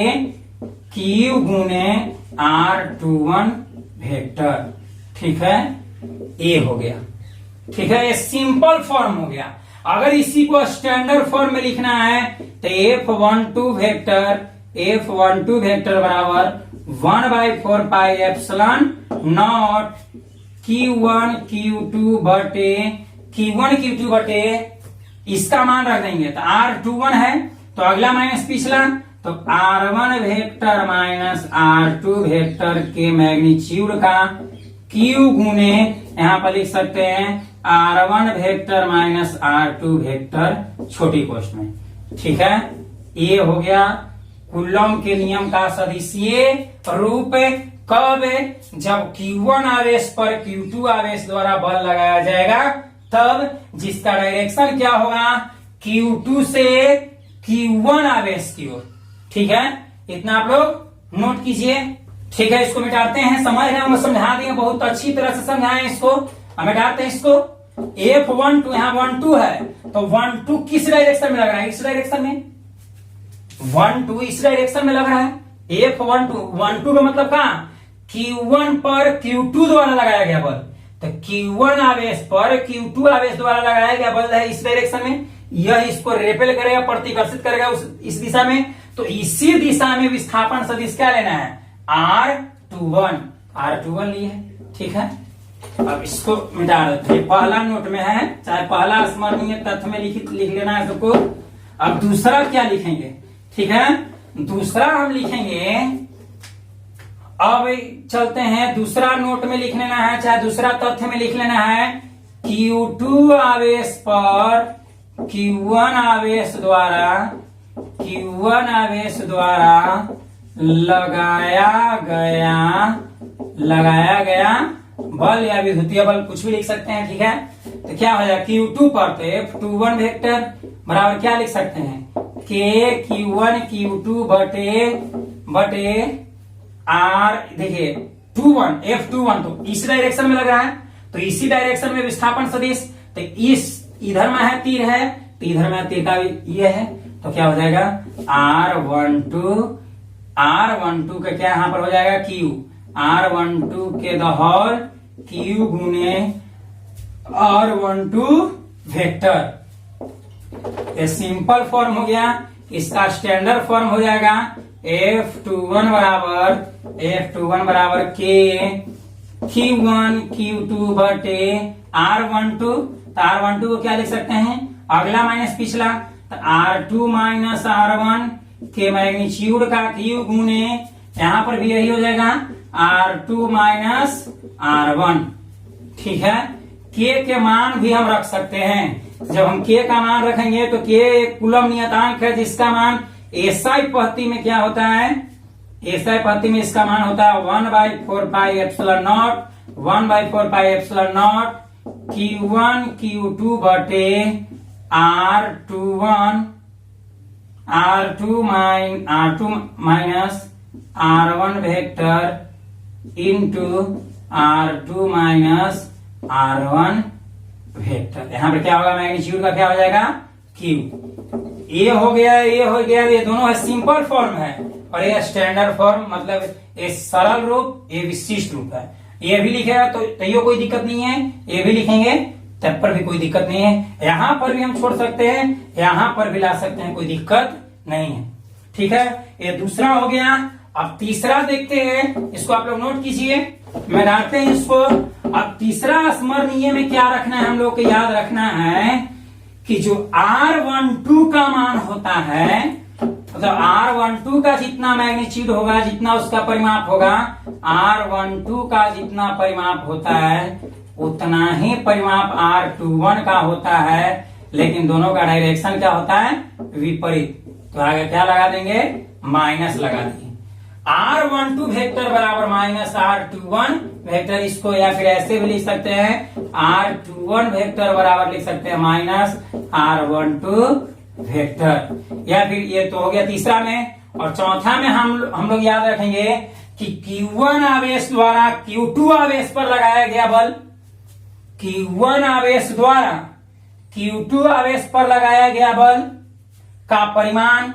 Q गुने R21 वेक्टर, ठीक है। ये हो गया, ठीक है। ये सिंपल फॉर्म हो गया। अगर इसी को स्टैंडर्ड फॉर्म में लिखना है तो F12 वेक्टर बराबर 1/4 pi epsilon not Q1 Q2 बटे इसका मान रख देंगे तो R21 है, तो अगला माइनस पिछला, तो R1 vector minus R2 vector के मैग्नीट्यूड का Q गुने यहाँ पर लिख सकते हैं R1 vector minus R2 vector छोटी कोष्ठ में, ठीक है। ये हो गया कूलॉम के नियम का सदिशीय रूप। कब, जब Q1 आवेश पर Q2 आवेश द्वारा बल लगाया जाएगा तब, जिसका डायरेक्शन क्या होगा Q2 से Q1 आवेश की ओर, ठीक है। इतना आप लोग नोट कीजिए, ठीक है। इसको मिटाते हैं, समझ रहे हैं, समझा दिए, बहुत अच्छी तरह से समझाएं इसको। हम मिटाते हैं इसको। F12 यहाँ 12 है, तो 12 किस डायरेक्शन में लग रहा है, इस डायरेक्शन में। 12 इस डायरेक्शन में लग रहा है। F12 का मतलब कहाँ, Q1 पर Q2 द्वारा लगाया गया बल, तो Q1 आवेश पर Q2 आवेश द्वारा लगाया गया बल है इस डायरेक्शन में। यह इसको रेपेल करेगा, प्रतिकर्षित करेगा इस दिशा में। तो इसी दिशा में विस्थापन सदिश क्या लेना है, R21 लिए, ठीक है। अब इसको मिटा देते हैं। पहला नोट में है, चाहे पहला स्मरणीय तथ्य में लिख लेना है सबको। अब दूसरा क्या लिखेंगे, ठीक है। दूसरा हम लिखेंगे, अब चलते हैं दूसरा नोट में लिख लेना है, चाहे दूसरा तथ्य में लिख लेना है। Q2 आवेश पर Q1 आवेश द्वारा लगाया गया बल या विद्युतीय बल, कुछ भी लिख सकते हैं, ठीक है। तो क्या हो जाएगा Q2 पर, तो F21 वेक्टर बराबर क्या लिख सकते हैं, के Q1 Q2 बटे R, देखिए F21 तो इस डायरेक्शन में लग रहा है, तो इसी डायरेक्शन में विस्थापन सदिश, तो इस इधर में है तीर है, तो इधर में तीर का ये है, तो क्या हो जाएगा R12 का क्या यहाँ पर हो जाएगा Q, R12 के दहर Q गुने R12 वेक्टर। ये सिंपल फॉर्म हो गया। इसका स्टैंडर्ड फॉर्म हो जाएगा F21 बराबर के Q1 Q2 बटे R12। तो R12 को क्या लिख सकते हैं, अगला माइनस पिछला, तो R2 माइनस R1 के मैग्नीट्यूड का Q गुने, यहां पर भी यही हो जाएगा R2 माइनस R1, ठीक है। के मान भी हम रख सकते हैं। जब हम के का मान रखेंगे तो के एक कूलम नियतांक है, जिसका मान एसआई पद्धति में क्या होता है, एसआई पद्धति में इसका मान होता है 1/4 pi epsilon not Q1 Q2 बटे R2 minus R1 vector into R2 minus R1 vector. यहां पर क्या होगा, मैग्नीट्यूड का क्या हो जाएगा Q। ये हो गया, ये दोनों है सिंपल फॉर्म है, और ये स्टैंडर्ड फॉर्म, मतलब ये सरल रूप, ये विशिष्ट रूप है। ये भी लिखेगा तो ये कोई दिक्कत नहीं है, ये भी लिखेंगे तब पर भी कोई दिक्कत नहीं है। यहां पर भी हम छोड़ सकते हैं, यहां पर भी ला सकते हैं, कोई दिक्कत नहीं है, ठीक है। ये दूसरा हो गया। अब तीसरा देखते हैं, इसको आप लोग नोट कीजिए, मैं डालते हैं इसको। अब तीसरा स्मरणीय में क्या रखना है, हम लोग को याद रखना है कि जो R12 का मान होता है, मतलब R12 का जितना मैग्नीट्यूड होगा, जितना उसका परिमाप होगा, R12 का जितना परिमाप होता है उतना ही परिमाप R21 का होता है, लेकिन दोनों का डायरेक्शन क्या होता है, विपरीत। तो आगे क्या लगा देंगे, माइनस लगा देंगे। R12 वेक्टर बराबर माइनस R21 वेक्टर, इसको या फिर ऐसे भी लिख सकते हैं R21 वेक्टर बराबर लिख सकते हैं माइनस R12 वेक्टर। या फिर ये तो हो गया तीसरा में। और चौथा में हम लोग याद रखेंगे कि Q1 आवेश द्वारा Q2 आवेश पर लगाया गया बल, Q1 आवेश द्वारा Q2 आवेश पर लगाया गया बल का परिमाण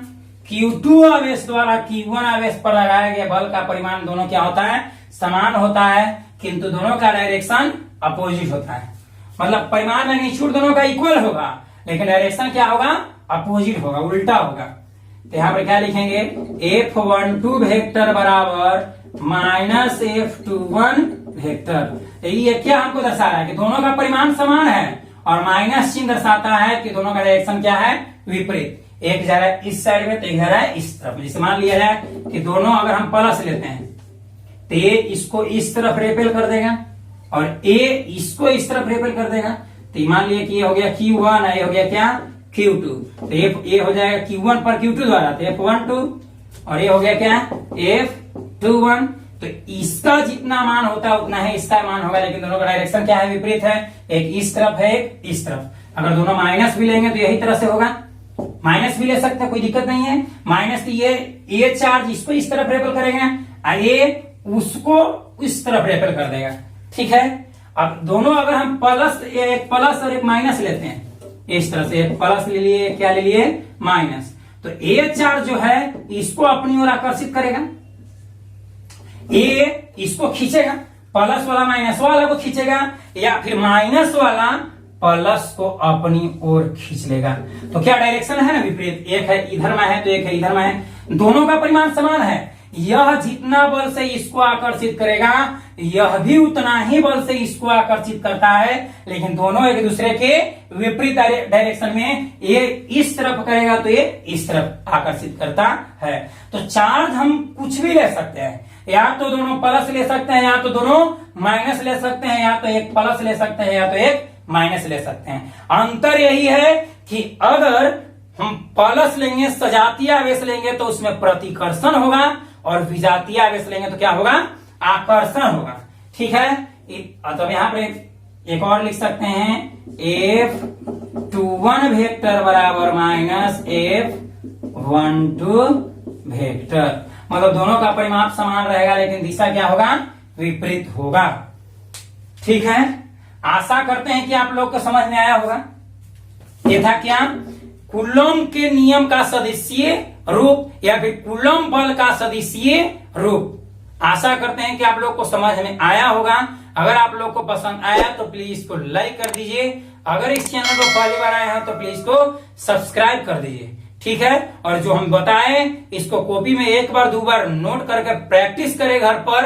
Q2 आवेश द्वारा Q1 आवेश पर लगाया गया बल का परिमाण दोनों क्या होता है, समान होता है, किंतु दोनों का डायरेक्शन अपोजिट होता है। मतलब परिमाण मैग्नीट्यूड दोनों का इक्वल होगा, लेकिन डायरेक्शन क्या होगा, अपोजिट होगा, उल्टा होगा। तो यहां पर क्या लिखेंगे, F12 वेक्टर बराबर माइनस F21 वेक्टर। ये क्या हमको दर्शा रहा है कि दोनों का परिमाण समान है, और माइनस चिन्ह दर्शाता है कि दोनों का डायरेक्शन क्या है, विपरीत। एक जा रहा है इस साइड में तो एक जा रहा है इस तरफ। जैसे मान लिया जाए कि दोनों अगर हम प्लस लेते हैं तो ये इसको इस तरफ रेपेल कर देगा और ए इसको इस तरफ रेपेल कर देगा। तो मान लिया कि ये हो गया Q1, ये हो गया क्या, Q2। तो ये हो जाएगा Q1 पर Q2 द्वारा, तो F12, और ये हो गया क्या, F21। तो इसका जितना मान होता है उतना ही इसका मान होगा, लेकिन दोनों का डायरेक्शन क्या है, विपरीत है। एक इस तरफ है, एक इस तरफ। अगर दोनों माइनस भी लेंगे तो यही तरह से होगा, माइनस भी ले सकते हैं, कोई दिक्कत नहीं है। माइनस ये चार्ज इसको इस तरफ रेपेल करेगा और ये उसको इस तरफ रेपेल कर देगा, ठीक है। अब दोनों अगर हम एक प्लस और एक माइनस लेते हैं, इस तरह से एक प्लस ले लिए, क्या ले लिए, माइनस, तो ये चार्ज जो है इसको अपनी ओर आकर्षित करेगा, ये इसको खींचेगा, प्लस वाला माइनस वाला को खींचेगा, या फिर माइनस वाला प्लस को अपनी ओर खींच लेगा। तो क्या डायरेक्शन है ना, विपरीत। एक है इधर में है तो एक है इधर में है, दोनों का परिमाण समान है। यह जितना बल से इसको आकर्षित करेगा यह भी उतना ही बल से इसको आकर्षित करता है, लेकिन दोनों एक दूसरे के विपरीत डायरेक्शन में। ये इस तरफ करेगा तो ये इस तरफ आकर्षित करता है। तो चार्ज हम कुछ भी ले सकते हैं, या तो दोनों प्लस ले सकते हैं, या तो दोनों माइनस ले सकते हैं, या तो एक प्लस ले सकते हैं, या तो एक माइनस ले सकते हैं। अंतर यही है कि अगर हम प्लस लेंगे, सजातीय आवेश लेंगे तो उसमें प्रतिकर्षण होगा, और विजातीय आवेश लेंगे तो क्या होगा, आकर्षण होगा, ठीक है। तो यहां पर एक और लिख सकते हैं, F21 वेक्टर बराबर माइनस F12 वेक्टर। मतलब दोनों का परिमाप समान रहेगा, लेकिन दिशा क्या होगा, विपरीत होगा, ठीक है। आशा करते हैं कि आप लोग को समझ में आया होगा। ये था क्या, कूलॉम के नियम का सदिशीय रूप, या फिर कूलॉम बल का सदिशीय रूप। आशा करते हैं कि आप लोग को समझ में आया होगा। अगर आप लोग को पसंद आया तो प्लीज इसको लाइक कर दीजिए। अगर इस चैनल को पहली बार आए हैं तो प्लीज इसको सब्सक्राइब कर दीजिए, ठीक है। और जो हम बताएं इसको कॉपी में एक बार दो बार नोट करके प्रैक्टिस करें घर पर,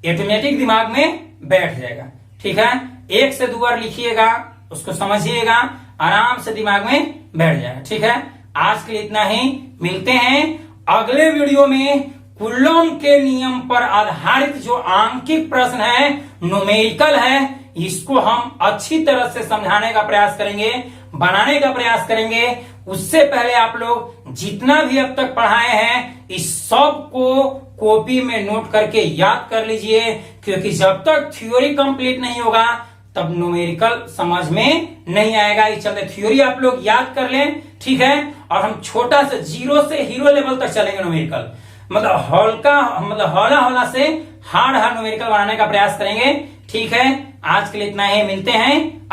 ऑटोमेटिक दिमाग में बैठ जाएगा, ठीक है। एक से दो बार लिखिएगा, उसको समझिएगा, आराम से दिमाग में बैठ जाएगा, ठीक है। आज के लिए इतना ही, मिलते हैं अगले वीडियो में। कूलॉम के नियम पर आधारित जो आंकिक प्रश्न है, न्यूमेरिकल है, इसको हम अच्छी तरह से समझाने का प्रयास करेंगे, बनाने का प्रयास करेंगे। उससे पहले आप लोग जितना भी अब तक पढ़ाए हैं इस सब को कॉपी में नोट करके याद कर लीजिए, क्योंकि जब तक थ्योरी कंप्लीट नहीं होगा तब न्यूमेरिकल समझ में नहीं आएगा। इस चलते थ्योरी आप लोग याद कर लें, ठीक है। और हम छोटा से 0 से हीरो लेवल तक चलेंगे न्यूमेरिकल, मतलब हौला से हार्ड न्यूमेरिकल बनाने का प्रयास करेंगे, ठीक है। आज के लिए इतना ही, मिलते हैं।